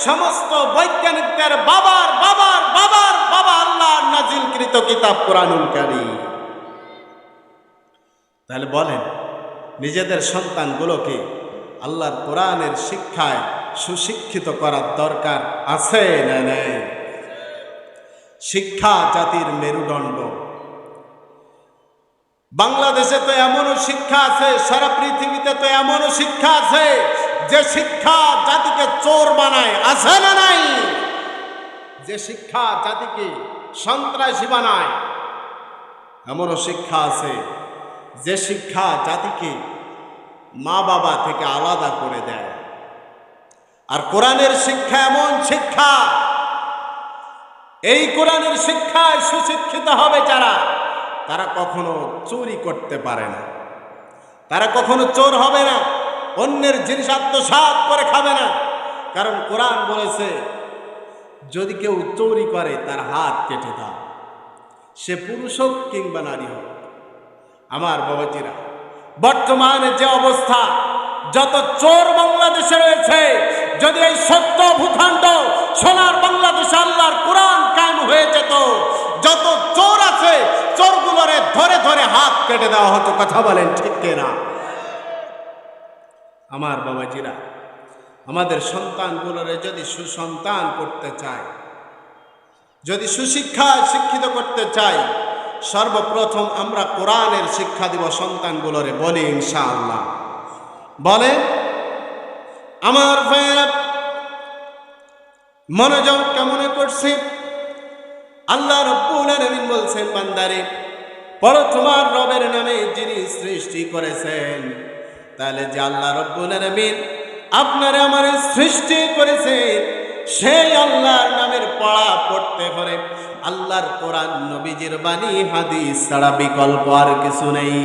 সমস্ত বৈজ্ঞানিকদের বাবার বাবার বাবার বাবা আল্লাহর নাজিলকৃত কিতাব কোরআনুল কারীম। তাহলে বলেন, নিজেদের সন্তানগুলোকে আল্লাহর কোরআনের শিক্ষায় সুশিক্ষিত করার দরকার আছে না নেই? শিক্ষা জাতির মেরুদণ্ড। বাংলাদেশে তো এমনও শিক্ষা আছে, সারা পৃথিবীতে তো এমনও শিক্ষা আছে যে শিক্ষা জাতিকে চোর বানায়, আছে না নাই? যে শিক্ষা জাতিকে সন্ত্রাসী বানায়, এমনও শিক্ষা আছে যে শিক্ষা জাতিকে মা বাবা থেকে আলাদা করে দেয়। আর কোরআনের শিক্ষা এমন শিক্ষা, এই কোরআনের শিক্ষায় সুশিক্ষিত হবে যারা, তারা কখনো চুরি করতে পারে না, তারা কখনো চোর হবে না, অন্যের জিনিস আত্মসাৎ করে খাবে না। কারণ কোরআন বলেছে, যদি কেউ চুরি করে তার হাত কেটে দাও, সে পুরুষ হোক কিংবা নারী হোক। আমার বাবাজিরা, বর্তমানে যে অবস্থা, যত চোর বাংলাদেশে রয়েছে, যদি এই সত্য ভূখণ্ড সোনার বাংলাদেশে আল্লাহর কোরআন কায়েম হয়ে যেত, যত চোর আছে চোরগুলোরে ধরে ধরে হাত কেটে দেওয়া হতো। কথা বলেন ঠিক কিনা? আমার বাবাজিরা, আমাদের সন্তানগুলোরে যদি সুসন্তান করতে চায়, যদি সুশিক্ষায় শিক্ষিত করতে চাই, সর্বপ্রথম আমরা কোরআনের শিক্ষা দিব সন্তানগুলোরে। বলি ইনশাআল্লাহ। বলে আমার ভাইয়েরা, মনোযোগ কেমন করছি? আল্লাহ রাব্বুল আলামিন বলছেন, বান্দারে পড়ো তোমার রবের নামে যিনি সৃষ্টি করেছেন। তাহলে যে আল্লাহ রাব্বুল আলামিন আপনারে আমার সৃষ্টি করেছেন, সেই আল্লাহর নামের পড়া পড়তে হবে। আল্লাহর কোরআন, নবীজির বাণী, হাদিস ছাড়া বিকল্প আর কিছু নেই।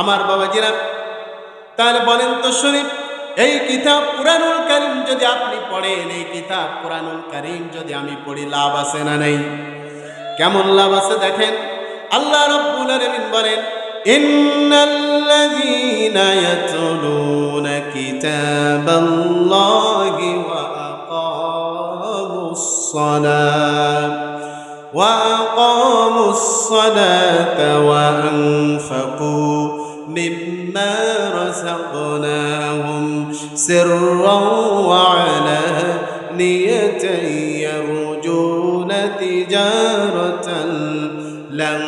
আমার বাবাজিরা, তাহলে বলেন তো শুনি, এই কিতাব কোরআনুল কারীম যদি আপনি পড়েন, এই কিতাব কোরআনুল কারীম যদি আমি পড়ি, লাভ আছে না নেই? কেমন লাভ আছে দেখেন। আল্লাহ রাব্বুল আলামিন বলেন, ইন্নাল্লাযীনা ইয়াতলুনা কিতাবাল্লাহি ওয়া আকামুস সালাতা ওয়া আনফাকু مما رزقناهم سرا وعلانية يرجون تجارة لن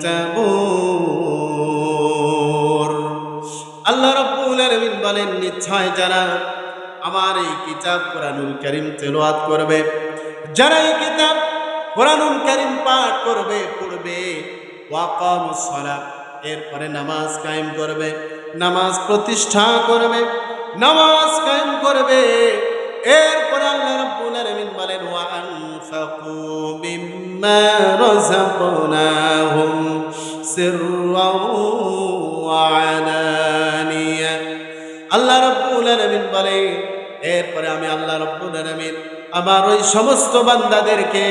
تبور আল্লাহ রাব্বুল আলামিন বলেন, নিশ্চয় যারা আমার এই কিতাব কোরআনুল কারীম তেলাওয়াত করবে, যারা এই কিতাব কোরআনুল কারীম পাঠ করবে, পড়বে, ওয়াকামুস সালাত, এরপরে নামাজ কায়েম করবে, নামাজ প্রতিষ্ঠা করবে, নামাজ কায়েম করবে, এরপরে আল্লাহ রাব্বুল আলামিন বলেন, ওয়া আনফাকু মিম্মা রাযাকনাহুম সিররাও ওয়া আলানিয়া। আল্লাহ রাব্বুল আলামিন বলে, এরপরে আমি আল্লাহ রাব্বুল আলামিন আমার ওই সমস্ত বান্দাদেরকে,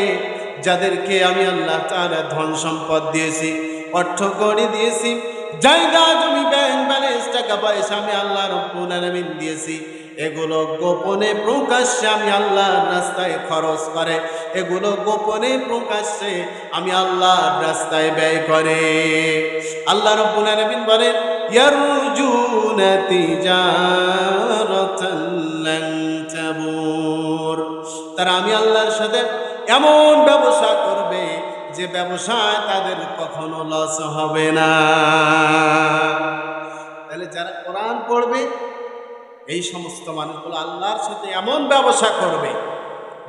যাদেরকে আমি আল্লাহ তাআলা ধন সম্পদ দিয়েছি, অর্থ কড়ি দিয়েছি, জায়গা জমি ব্যাংক ব্যালেন্স টাকা পয়সা আমি আল্লাহ রাব্বুল আলামিন দিয়েছি, এগুলো গোপনে প্রকাশ্যে আমি আল্লাহর রাস্তায় খরচ করে, এগুলো গোপনে প্রকাশ্যে আমি আল্লাহর রাস্তায় ব্যয় করে। আল্লাহ রাব্বুল আলামিন বলেন, ইয়ারজুনা তিজারাতান লান তাবুর। তারা আমি আল্লাহর সাথে এমন ব্যবসা করবে যে ব্যবসায় তাদের কখনো লস হবে না। তাহলে যারা কোরআন পড়বে এই সমস্ত মানুষগুলো আল্লাহর সাথে এমন ব্যবসা করবে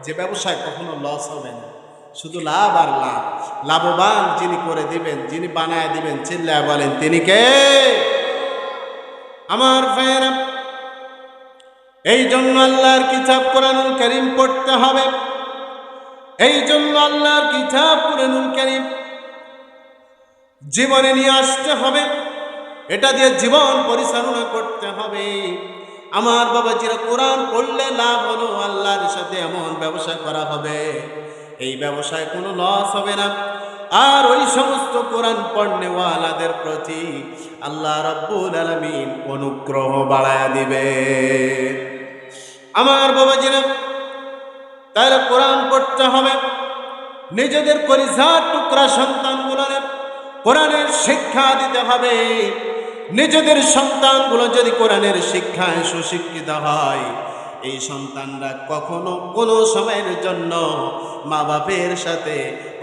যে ব্যবসায় কখনো লস হবে না, শুধু লাভ আর লাভ। লাভবান যিনি করে দিবেন, যিনি বানায় দিবেন, চিল্লায় বলেন তিনি কে? আমার ভাইয়েরা, এই জন্য আল্লাহর কিতাব কোরআনুল কারীম পড়তে হবে, এই জন্য আল্লাহর কিতাব কোরআনুল কারীম জীবনে নিয়ে আসতে হবে, এটা দিয়ে জীবন পরিচালনা করতে হবে। আমার বাবাজিরা, কোরআন পড়লে লাভ হলো আল্লাহর সাথে এমন ব্যবসা করা হবে, এই ব্যবসায় কোনো লস হবে না। আর ওই সমস্ত কোরআন পড়নেওয়ালাদের প্রতি আল্লাহ রাব্বুল আলামিন অনুগ্রহ বাড়ায়া দিবে। আমার বাবাজিরা, তাহলে কোরআন পড়তে হবে, নিজেদের কলিজার টুকরা সন্তানগুলোর কোরআনের শিক্ষা দিতে হবে। নিজেদের সন্তানগুলো যদি কোরআনের শিক্ষায় সুশিক্ষিত হয়, এই সন্তানরা কখনো কোনো সময়ের জন্য মা বাপের সাথে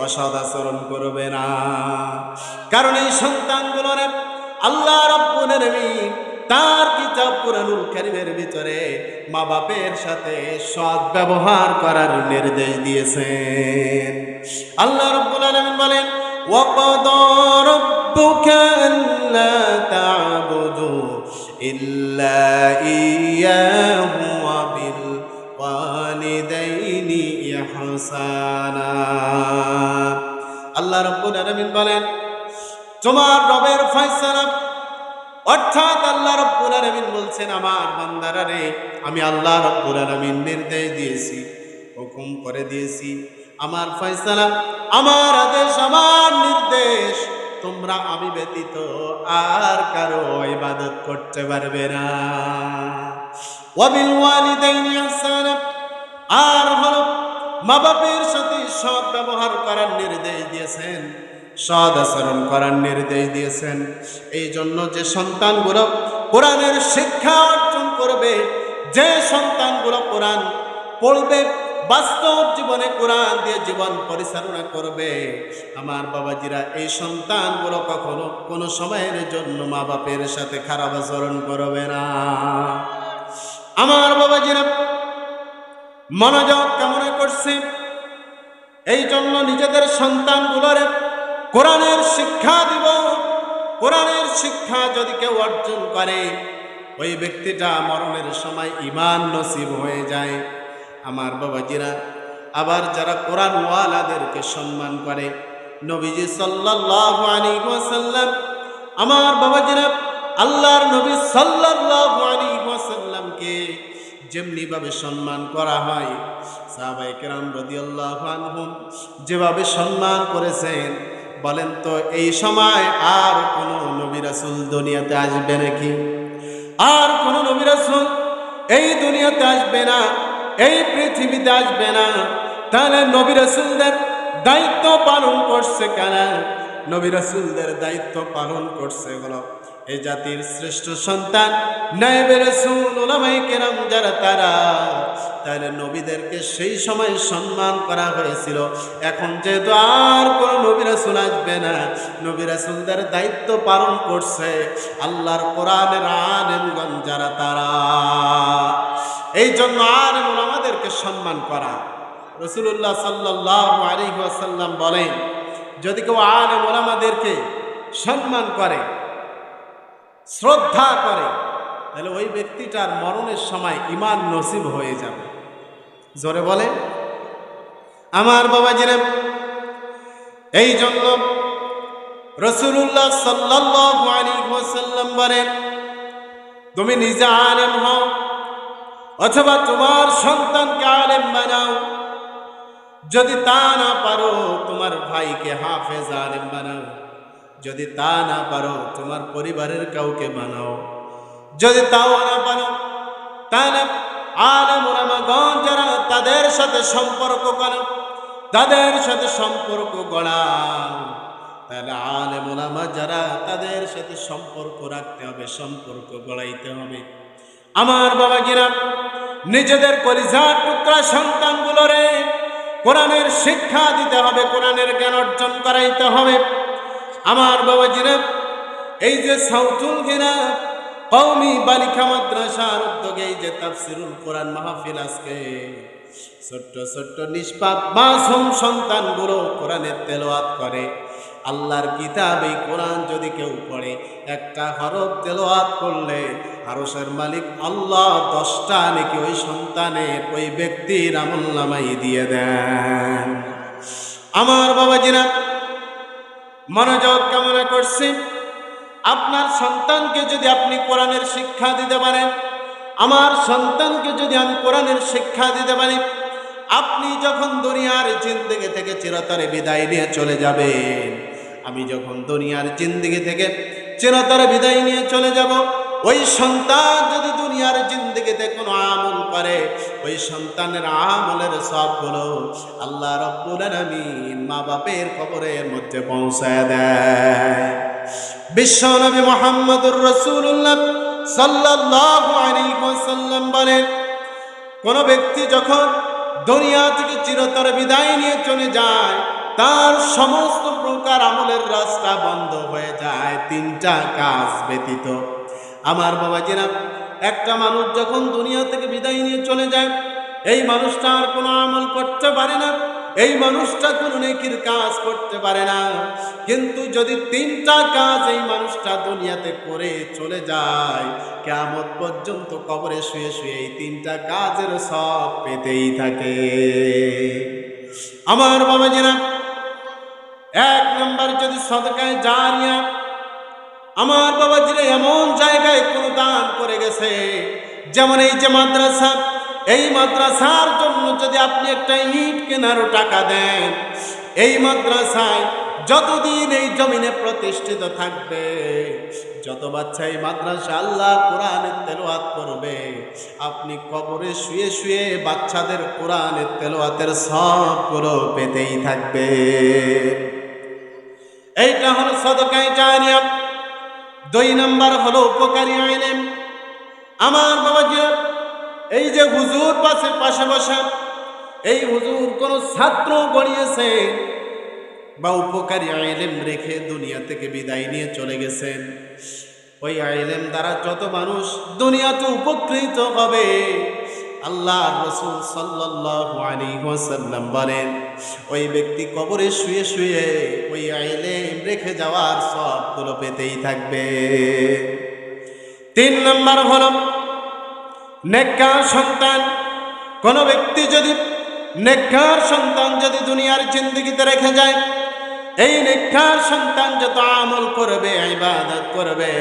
অসৎ আচরণ করবে না। কারণ এই সন্তানগুলোর আল্লাহ রাব্বুল আলামিন তার কিতাব কোরআনুল কারীমের ভিতরে মা বাপের সাথে সৎ ব্যবহার করার নির্দেশ দিয়েছেন। আল্লাহ রাব্বুল আলামিন বলেন, ওয়াকাদা রাব্বুকা আল্লা তা'বুদু ইল্লা ইয়াহু ওয়া বিল ওয়ালিদাইনি ইহসানা। আল্লাহ রাব্বুল আলামিন বলেন, তোমার রবের ফয়সালা, অর্থাৎ আল্লাহ রাব্বুল আলামিন বলছেন, আমার বান্দারা রে, আমি আল্লাহ রাব্বুল আলামিন নির্দেশ দিয়েছি, হুকুম করে দিয়েছি, আমার ফয়সালা, আমার আদেশ, আমার নির্দেশ, তোমরা আমি ব্যতীত আর কারো ইবাদত করতে পারবে না। ওয়া বিল ওয়ালিদাইনি ইহসানা, আর হলো মা বাপের সাথে সৎ ব্যবহার করার নির্দেশ দিয়েছেন, সৎ আচরণ করার নির্দেশ দিয়েছেন। এই জন্য যে সন্তানগুলো কোরআনের শিক্ষা অর্জন করবে, যে সন্তানগুলো কোরআন পড়বে, বাস্তব জীবনে কোরআন দিয়ে জীবন পরিচালনা করবে, আমার বাবাজিরা, এই সন্তানগুলো কখনো কোনো সময়ের জন্য মা বাপের সাথে খারাপ আচরণ করবে না। আমার বাবাজিরা, মনোযোগ কামনা করছে, এই জন্য নিজেদের সন্তানগুলোর কোরআনের শিক্ষা দিব। কোরআনের শিক্ষা যদি কেউ অর্জন করে, ওই ব্যক্তিটা মরণের সময় ঈমান নসিব হয়ে যায়। আমার বাবাজিরা, আবার যারা কোরআন ওয়ালাদেরকে সম্মান করে, নবীজি সাল্লাল্লাহু আলাইহি ওয়াসাল্লাম, আমার বাবাজিরা, আল্লাহর নবী সাল্লাল্লাহু আলাইহি ওয়াসাল্লামকে যেমনি ভাবে সম্মান করা হয়, সাহাবায়ে কেরাম রাদিয়াল্লাহু আনহুম যেভাবে সম্মান করেছেন, বলেন তো এই সময় আর কোন নবী রাসূল দুনিয়াতে আসবে নাকি? আর কোন নবী রাসূল এই দুনিয়াতে আসবে না, এই পৃথিবীতে আসবে না। তাহলে নবী রাসূলদের দায়িত্ব পালন করছে কারা? নবী রাসূলদের দায়িত্ব পালন করছে হলো এই জাতির শ্রেষ্ঠ সন্তান নায়েবে রাসূল উলামায়ে কেরাম যারা তাহলে নবীদেরকে সেই সময় সম্মান করা হয়েছিল। এখন যেহেতু আর কোন নবী রাসূল আসবে না, নবী রাসূলদের দায়িত্ব পালন করছে আল্লাহর কোরআনের আলেমগণ যারা এই জন্য আলেম ওলামাদেরকে সম্মান করা। রাসূলুল্লাহ সাল্লাল্লাহু আলাইহি ওয়াসাল্লাম বলেন, যদি কেউ আলেম ওলামাদেরকে সম্মান করে, শ্রদ্ধা করে, তাহলে ওই ব্যক্তিটার মরণের সময় ঈমান নসিব হয়ে যাবে। জোরে বলে আমার বাবাজিরা। এই জন্য রাসূলুল্লাহ সাল্লাল্লাহু আলাইহি ওয়াসাল্লাম বলেন, তুমি নিজে আলেম হও অথবা তোমার সন্তানকে আলেম বানাও, যদি তা না পারো তোমার ভাইকে হাফেজ আলেম বানাও, যদি তা না পারো তোমার পরিবারের কাউকে বানাও, যদি তাও না পারো তাহলে আলেম ওলামাগণ যারা তাদের সাথে সম্পর্ক করো, তাদের সাথে সম্পর্ক গড়াও। তাহলে আলেম ওলামা যারা তাদের সাথে সম্পর্ক রাখতে হবে, সম্পর্ক গড়াইতে হবে। আমার বাবাজিরা, নিজেদের কলিজার টুকরা সন্তানগুলোরে কোরআনের শিক্ষা দিতে হবে, কোরআনের জ্ঞান অর্জন করাইতে হবে। আমার বাবাজিরা, এই যে সাউতুল গিনা কওমি বালিকা মাদ্রাসার উদ্যোগে এই যে তাফসিরুল কোরআন মাহফিল, আজকে ছোট্ট ছোট্ট নিষ্পাপ মাসুম সন্তানগুলো কোরআনের তেলাওয়াত করে। আল্লাহর কিতাব এই কোরআন যদি কেউ পড়ে, একটা হরফ তেলাওয়াত করলে আরশের মালিক আল্লাহ 10টা নেকি ওই সন্তানের, ওই ব্যক্তির আমলনামায় দিয়ে দেন। আমার বাবাজিরা, মনোযোগ কামনা করছি, আপনার সন্তানকে যদি আপনি কোরআনের শিক্ষা দিতে পারেন, আমার সন্তানকে যদি আমি কোরআনের শিক্ষা দিতে পারি, আপনি যখন দুনিয়ার জিন্দেগি থেকে চিরতরে বিদায় নিয়ে চলে যাবেন, আমি যখন দুনিয়ার জিন্দেগি থেকে চিরতরে বিদায় নিয়ে চলে যাব, ওই সন্তান যদি দুনিয়ার জিন্দেগিতে কোনো আমল করে, ওই সন্তানের আমলের সবগুলো আল্লাহ রাব্বুল আলামিন মা বাপের কবরের মধ্যে পৌঁছায় দেয়। বিশ্বনবী মুহাম্মদুর রাসূলুল্লাহ সাল্লাল্লাহু আলাইহি ওয়াসাল্লাম বলেন, কোন ব্যক্তি যখন দুনিয়া থেকে চিরতরে বিদায় নিয়ে চলে যায়, তার সমস্ত প্রকার আমলের রাস্তা বন্ধ হয়ে যায় 3টা কাজ ব্যতীত। আমার বাবাজিরা, একটা মানুষ যখন দুনিয়া থেকে বিদায় নিয়ে চলে যায়, এই মানুষটা আর কোনো আমল করতে পারে না, এই মানুষটা কোনো নেকির কাজ করতে পারে না। কিন্তু যদি 3টা কাজ এই মানুষটা দুনিয়াতে করে চলে যায়, কিয়ামত পর্যন্ত কবরে শুয়ে শুয়ে এই 3টা কাজের সব পেতেই থাকে। আমার বাবাজিরা, 1 নম্বর যদি সাদকায়ে জারিয়া, আমার বাবাজিরা এমন জায়গায় কোনো দান করে গেছে, যেমন এই যে মাদ্রাসা, এই মাদ্রাসার জন্য যদি আপনি একটা ইট কেনারও টাকা দেন, এই মাদ্রাসায় যতদিন এই জমিনে প্রতিষ্ঠিত থাকবে, যত বাচ্চা এই মাদ্রাসা আল্লাহ কোরআনের তেলাওয়াত করবে, আপনি কবরে শুয়ে শুয়ে বাচ্চাদের কোরআনের তেলাওয়াতের সবগুলো পেতেই থাকবে। এইটা হলো সাদকায়ে জারিয়া। 2 নম্বর হলো উপকারী ইলম। আমার বাবাজিরা, এই যে হুজুর পাশে বসা, এই হুজুর কোন ছাত্র গড়িয়েছে বা উপকারী ইলম রেখে দুনিয়া থেকে বিদায় নিয়ে চলে গেছেন, ওই ইলম দ্বারা যত মানুষ দুনিয়াতে উপকৃত হবে, আল্লাহ রাসূল সাল্লাল্লাহু আলাইহি ওয়াসাল্লাম বলেন, ওই ব্যক্তি কবরে শুয়ে শুয়ে ওই ইলম রেখে যাওয়ার সবগুলো পেতেই থাকবে। 3 নম্বর হলো নেককার সন্তান। কোন ব্যক্তি যদি নেককার সন্তান যদি দুনিয়ার জিন্দেগিতে রেখে যায়, এই নেককার সন্তান যত আমল করবে, ইবাদত করবে,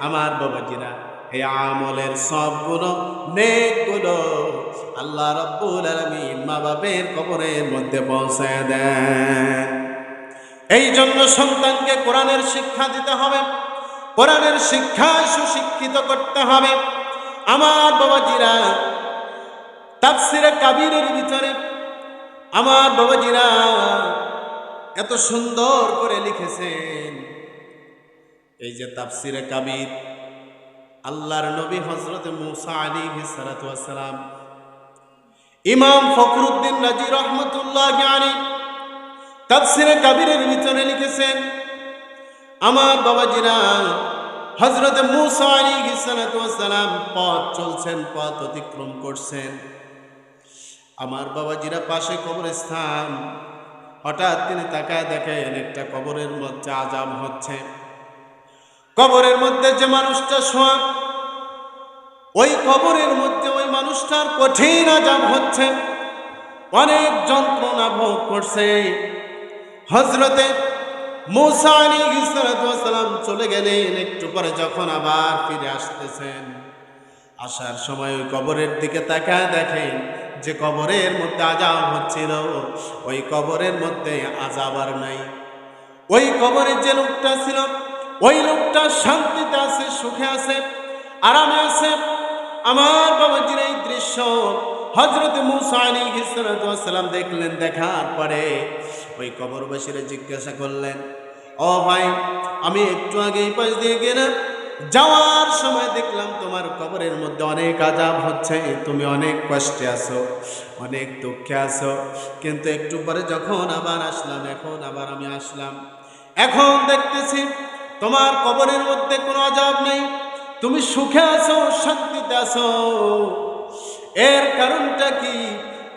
আমার বাবাজিরা, এই আমলের সবগুলো নেকগুলো আল্লাহ রাব্বুল আলামিন মা বাপের কবরের মধ্যে পৌঁছায় দেন। এই জন্য সন্তানকে কোরআনের শিক্ষা দিতে হবে, কোরআনের শিক্ষায় সুশিক্ষিত করতে হবে। আমার বাবাজিরা, তাফসিরে কাবীরের ভিতরে আমার বাবাজিরা এত সুন্দর করে লিখেছেন, এই যে তাফসিরে কাবির, আল্লাহর নবী হযরত মূসা আলাইহিস সালাতু ওয়াস সালাম, ইমাম ফখরুদ্দিন রাজি রহমতুল্লাহি আলাইহি তাফসিরে কাবিরের ভিতরে লিখেছেন, আমার বাবাজিরা হযরত মূসা আলাইহিস সালাতু ওয়াস সালাম পথ চলছেন, পথ অতিক্রম করছেন। আমার বাবাজিরা পাশে কবরস্থান, হঠাৎ তিনি তাকায় দেখেন একটা কবরের মধ্যে আযাব হচ্ছে। কবরের মধ্যে যে মানুষটা শোয়া, ওই কবরের মধ্যে ওই মানুষটার কঠিন আযাব হচ্ছে, অনেক যন্ত্রণা ভোগ করছে। হযরতে মূসা আলাইহিস সালাতু ওয়াস সালাম চলে গেলেন। একটু পরে যখন আবার ফিরে আসতেছেন, আসার সময় ওই কবরের দিকে তাকায় দেখেন যে কবরের মধ্যে আযাব হচ্ছিল, ওই কবরের মধ্যে আযাব আর নাই। ওই কবরে যে লোকটা ছিল, ওই লোকটা শান্তিতে আছে, সুখে আছে, আরামে আছে। আমার বাবাজির এই দৃশ্য হযরত মূসা আলাইহিস সালাতু ওয়াস সালাম দেখলেন। দেখার পরে ওই কবরবাসীরা জিজ্ঞাসা করলেন, ও ভাই, আমি একটু আগে এই পাশ দিয়ে গেলাম, যাওয়ার সময় দেখলাম তোমার কবরের মধ্যে অনেক আযাব হচ্ছে, তুমি অনেক কষ্টে আছো, অনেক দুঃখে আছো, কিন্তু একটু পরে যখন আবার আসলাম, এখন আবার আমি আসলাম, এখন দেখতেছি তোমার কবরের মধ্যে কোনো আযাব নেই, তুমি সুখে আছো, শান্তিতে আছো। এর কারণটা কি?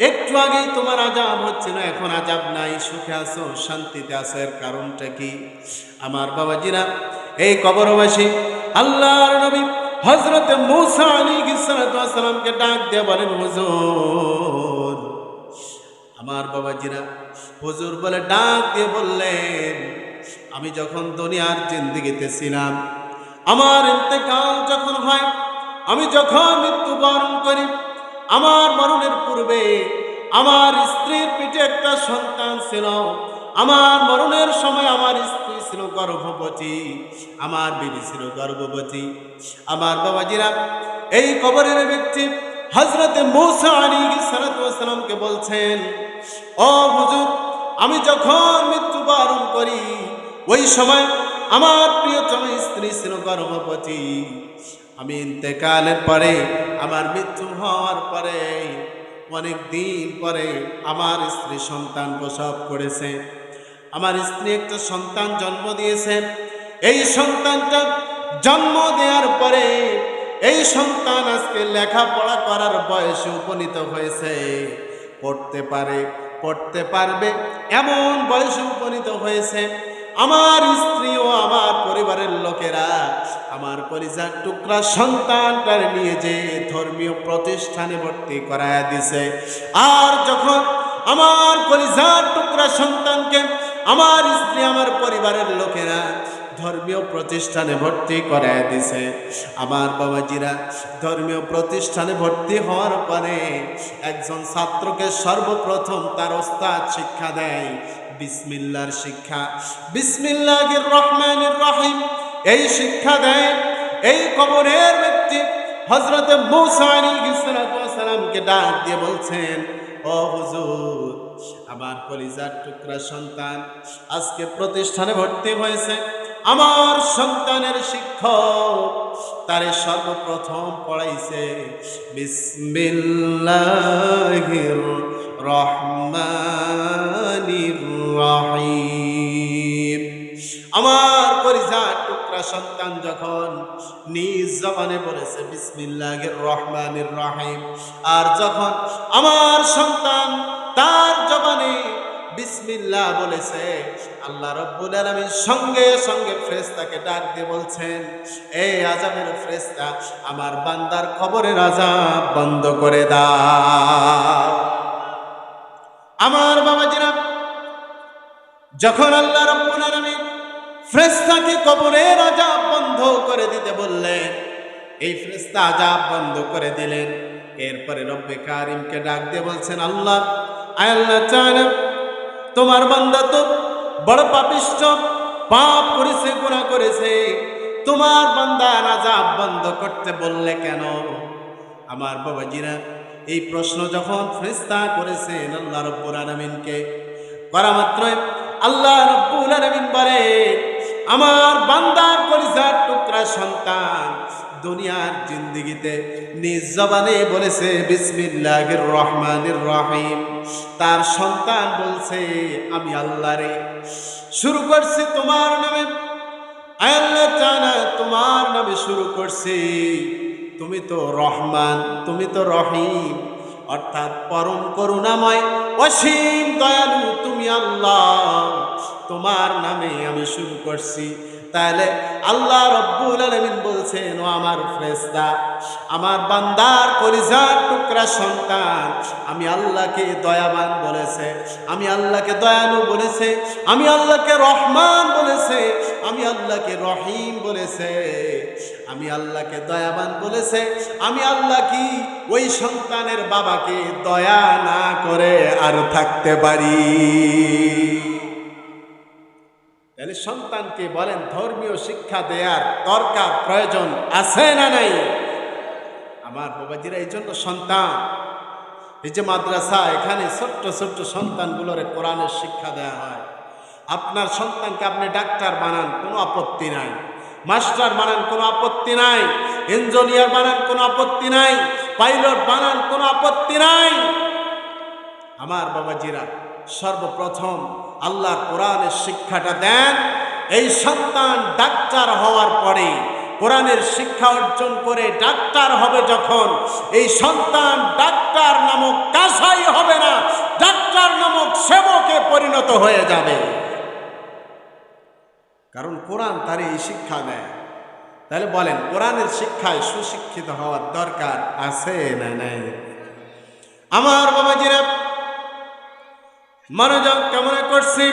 একটু আগেই তোমার আযাব হচ্ছিল, এখন আযাব নাই, সুখে আছো, শান্তিতে আছো, এর কারণটা কি? আমার বাবাজিরা, এই কবরবাসী আল্লাহর নবী হযরত মূসা আলাইহিস সালাতু ওয়াস সালামকে ডাক দিয়ে বলেন, হুজুর। আমার বাবাজিরা, হুজুর বলে ডাক দিয়ে বললেন, আমি যখন দুনিয়ার জিন্দেগিতে ছিলাম, আমার ইন্তেকাল যখন হয়, আমি যখন মৃত্যুবরণ করি, আমার মরণের পূর্বে আমার স্ত্রীর পেটে একটা সন্তান ছিল। আমার মরণের সময় আমার স্ত্রী ছিল গর্ভবতী, আমার বিবি ছিল গর্ভবতী। আমার বাবাজিরা, এই কবরের ব্যক্তি হযরত মূসা আলাইহিস সালাতু ওয়াস সালামকে বলছেন, ও হুজুর, আমি যখন মৃত্যুবরণ করি, ওই সময় আমার প্রিয়তম স্ত্রী ছিল গর্ভবতী। আমি ইন্তেকালের পরে, আমার মৃত্যু হওয়ার পরে অনেক দিন পরে আমার স্ত্রী সন্তান প্রসব করেছে। আমার স্ত্রী একটা সন্তান জন্ম দিয়েছে। এই সন্তানটা জন্ম দেওয়ার পরে এই সন্তান আজকে লেখাপড়া করার বয়সে উপনীত হয়েছে, পড়তে পারে, পড়তে পারবে এমন বয়সে উপনীত হয়েছে। আমার স্ত্রী ও আমার পরিবারের লোকেরা আমার কলিজার টুকরা সন্তানটার নিয়ে যে ধর্মীয় প্রতিষ্ঠানে ভর্তি করায় দিছে। আর যখন আমার কলিজার টুকরা সন্তানকে আমার স্ত্রী, আমার পরিবারের লোকেরা ধর্মীয় প্রতিষ্ঠানে ভর্তি করায় দিছে, আমার বাবাজিরা, ধর্মীয় প্রতিষ্ঠানে ভর্তি হওয়ার পরে একজন ছাত্রকে সর্বপ্রথম তার ওস্তাদ শিক্ষা দেয় বিসমিল্লাহর শিক্ষা, বিসমিল্লাহির রহমানির রহিম, এই শিক্ষা দেয়। এই কবরের ব্যক্তি হযরত মূসা আলাইহিস সালামকে ডাক দিয়ে বলছেন, ও হুজুর, আমার কলিজার টুকরা সন্তান আজকে প্রতিষ্ঠানে ভর্তি হয়েছে। আমার সন্তানের শিক্ষক তারে সর্বপ্রথম পড়াইছে বিসমিল্লাহির রহমানির রহিম। আমার কলিজার টুকরা সন্তান যখন নিজ জবানে বলেছে বিসমিল্লাহির রহমানির রহিম, আর যখন আমার সন্তান তার জবানে বিসমিল্লাহ বলেছে, আল্লাহ রাব্বুল আলামিন সঙ্গে সঙ্গে ফেরেশতাকে ডাক দিয়ে বলছেন, এই আযাবের ফেরেশতা, আমার বান্দার কবরের আযাব বন্ধ করে দাও। আমার বাবাজিরা, যখন আল্লাহ রাব্বুল আলামিন ফেরেশতাকে কবরের আযাব বন্ধ করে দিতে বললেন, এই ফেরেশতা আযাব বন্ধ করে দিলেন। এরপরে রব্বে কারিমকে ডাক দিয়ে বলছেন, আল্লাহ, আয় আল্লাহ তাআলা, তোমার বান্দা তো বড় পাপিষ্ঠ, পাপ করেছে, গুনাহ করেছে, তোমার বান্দা আযাব বন্ধ করতে বললে কেন? আমার বাবাজিরা, এই প্রশ্ন যখন ফেরেশতা করেছেন আল্লাহ রাব্বুল আলামিনকে, করা মাত্রই আল্লাহ রাব্বুল আলামিন বলে, আমার বান্দার কলিজার টুকরা সন্তান দুনিয়ার জিন্দেগিতে নিজ জবানে বলেছে বিসমিল্লাহির রহমানির রহিম, তার সন্তান বলছে আমি আল্লাহ রে শুরু করছি তোমার নামে, আল্লাহ তাআলা তোমার নামে শুরু করছি, তুমি তো রহমান, তুমি তো রহিম, অর্থাৎ পরম করুণাময় অসীম দয়ালু তুমি আল্লাহ, তোমার নামে আমি শুরু করছি। তাহলে আল্লাহ রব্বুল আলামিন বলছেন, ও আমার ফেরেশতা, আমার বান্দার কলিজার টুকরা সন্তান আমি আল্লাহকে দয়াবান বলেছে, আমি আল্লাহকে দয়ালু বলেছে, আমি আল্লাহকে রহমান বলেছে, আমি আল্লাহকে রহিম বলেছে, আমি আল্লাহকে দয়াবান বলেছে, আমি আল্লাহ কি ওই সন্তানের বাবাকে দয়া না করে আর থাকতে পারি? তাহলে সন্তানকে বলেন ধর্মীয় শিক্ষা দেওয়ার দরকার, প্রয়োজন আছে না নাই? আমার বাবাজিরা, এই জন্য সন্তান, এই যে মাদ্রাসা, এখানে ছোট্ট ছোট্ট সন্তানগুলোরে কোরআনের শিক্ষা দেওয়া হয়। আপনার সন্তানকে আপনি ডাক্তার বানান, কোনো আপত্তি নাই, মাস্টার বানান, কোনো আপত্তি নাই, ইঞ্জিনিয়ার বানান, কোনো আপত্তি নাই, পাইলট বানান, কোনো আপত্তি নাই। আমার বাবাজিরা, সর্বপ্রথম আল্লাহ কোরআনের শিক্ষাটা দেন। এই সন্তান ডাক্তার হওয়ার পরে, কোরআনের শিক্ষা অর্জন করে ডাক্তার হবে যখন, এই সন্তান ডাক্তার নামক কাসাই হবে না, ডাক্তার নামক সেবকে পরিণত হয়ে যাবে, কারণ কোরআন তার এই শিক্ষা দেয়। তাহলে বলেন কোরআনের শিক্ষায় সুশিক্ষিত হওয়ার দরকার আছে না নাই? আমার বাবাজিরা, মনোযোগ কেমন করছি।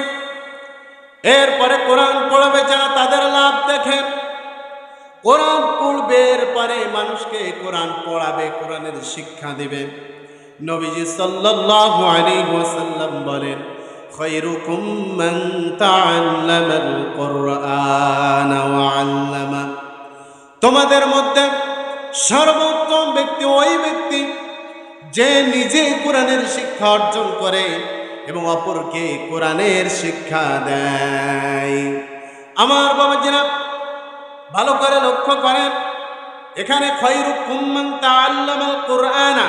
এরপরে কোরআন পড়বে যারা, তাদের লাভ দেখেন। কোরআন পড়বের পরে মানুষকে কোরআন পড়াবে, কোরআনের শিক্ষা দিবে। নবীজি সাল্লাল্লাহু আলাইহি ওয়াসাল্লাম বলেন, খায়রুকুম মান তাআল্লামাল কুরআনা ওয়া আল্লামা, তোমাদের মধ্যে সর্বোত্তম ব্যক্তি ওই ব্যক্তি যে নিজে কোরআনের শিক্ষা অর্জন করে এবং অপরকে কোরআনের শিক্ষা দেয়। আমার বাবাজিরা, ভালো করে লক্ষ্য করেন, এখানে খায়রুকুম মান তাআল্লামাল কুরআনা,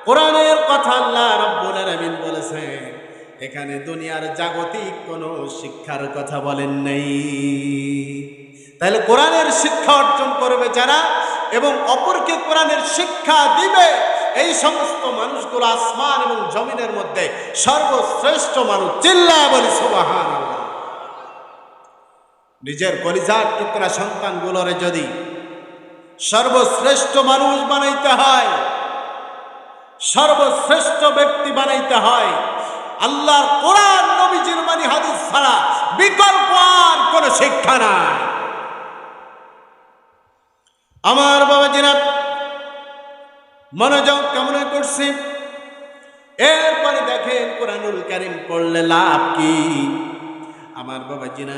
কোরআনের কথা আল্লাহ রাব্বুল আলামিন বলেছেন। এখানে দুনিয়ার জাগতিক কোনো শিক্ষার কথা বলেন নাই। তাহলে কোরআনের শিক্ষা অর্জন করবে যারা এবং অপরকে কোরআনের শিক্ষা দিবে, এই সমস্ত মানুষগুলো আসমান এবং জমিনের মধ্যে সর্বশ্রেষ্ঠ মানুষ। চিল্লায়া বলি সুবহানাল্লাহ। নিজের কলিজার টুকরা সন্তানগুলোরে যদি সর্বশ্রেষ্ঠ মানুষ বানাইতে হয়, সর্বশ্রেষ্ঠ ব্যক্তি বানাইতে হয়, আল্লাহর কোরআন নবীজির বাণী হাদিস ছাড়া বিকল্প আর কোনো শিক্ষা নাই। আমার বাবাজিরা, মনোযোগ কামনা করছি। এরপরে দেখেন কোরআনুল কারীম পড়লে লাভ কি। আমার বাবাজিরা,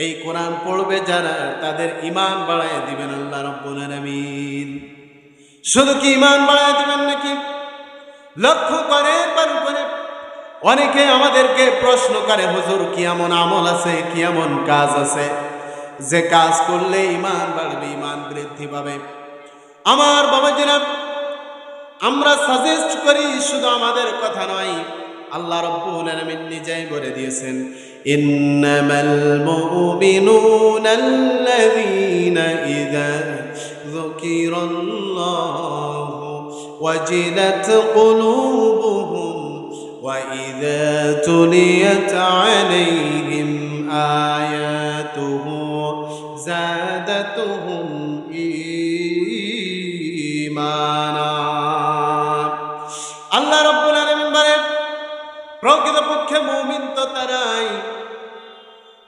এই কোরআন পড়বে যারা, তাদের ঈমান বাড়ায় দিবেন আল্লাহ রাব্বুল আলামিন। শুধু কি ঈমান বাড়ায় দিবেন নাকি? লক্ষ্য করে অনেকে আমাদেরকে প্রশ্ন করে, হুজুর কি এমন আমল আছে, কি এমন কাজ আছে যে কাজ করলে ঈমান বাড়বে, ঈমান বৃদ্ধি পাবে? আমার বাবাজিরা, আমরা সাজেস্ট করি, শুধু আমাদের কথা নয়, আল্লাহ রাব্বুল আলামিন নিজেই বলে দিয়েছেন, ইন্নামাল মুমিনুনা আল্লাযীনা ইযা যুকিরাল্লাহু ওয়াজিলাত কুলুবুহুম ওয়া ইযা তুলিয়াত আলাইহিম আয়াতুহু যাদাতুহুম ঈমানা। আল্লাহ রাব্বুল আলামিন বলেন, প্রকৃতপক্ষে মুমিন তো তারাই,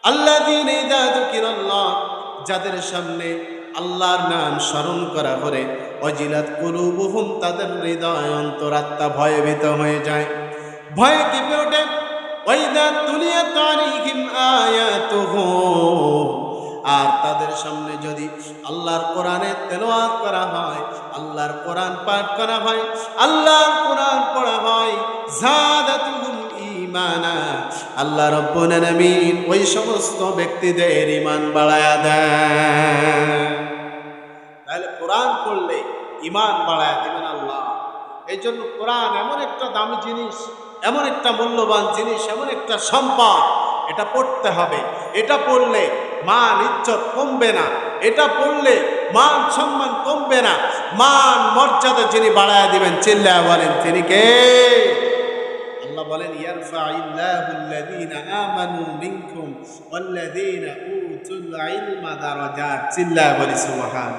আল্লাযীনা ইযা যুকিরাল্লাহ, যাদের সামনে আল্লাহর নাম স্মরণ করা করে, ওয়াজিলাত কুলুবুহুম, তাদের হৃদয় অন্তরাত্মা ভয়ভীত হয়ে যায়, ভয়ে কেঁপে ওঠে। ওয়া ইযা তুলিয়াত আলাইহিম আয়াতুহু, আর তাদের সামনে যদি আল্লাহর কোরআনের তেলাওয়াত করা হয়, আল্লাহর কোরআন পাঠ করা হয়, আল্লাহর কোরআন পড়া হয়, যাদাতুহুম ঈমানা, আল্লাহ রাব্বুল আলামিন ওই সমস্ত ব্যক্তিদের ঈমান বাড়ায়া দেন। তাহলে কোরআন পড়লে ঈমান বাড়ায়া দিবেন আল্লাহ। এই জন্য কোরআন এমন একটা দামি জিনিস, এমন একটা মূল্যবান জিনিস, এমন একটা সম্পদ, এটা পড়তে হবে। এটা পড়লে মান ইজ্জত কমবে না, এটা পড়লে মান সম্মান কমবে না, মান মর্যাদা যিনি বাড়ায় দিবেন চিল্লায়া বলেন তিনি কে? আল্লাহ বলেন ইয়ারফাইল্লাহুল্লাযীনা আমানু মিনকুম ওয়াল্লাযীনা উতুল ইলমা দারাজাত। চিল্লায়া বলি সুবহান।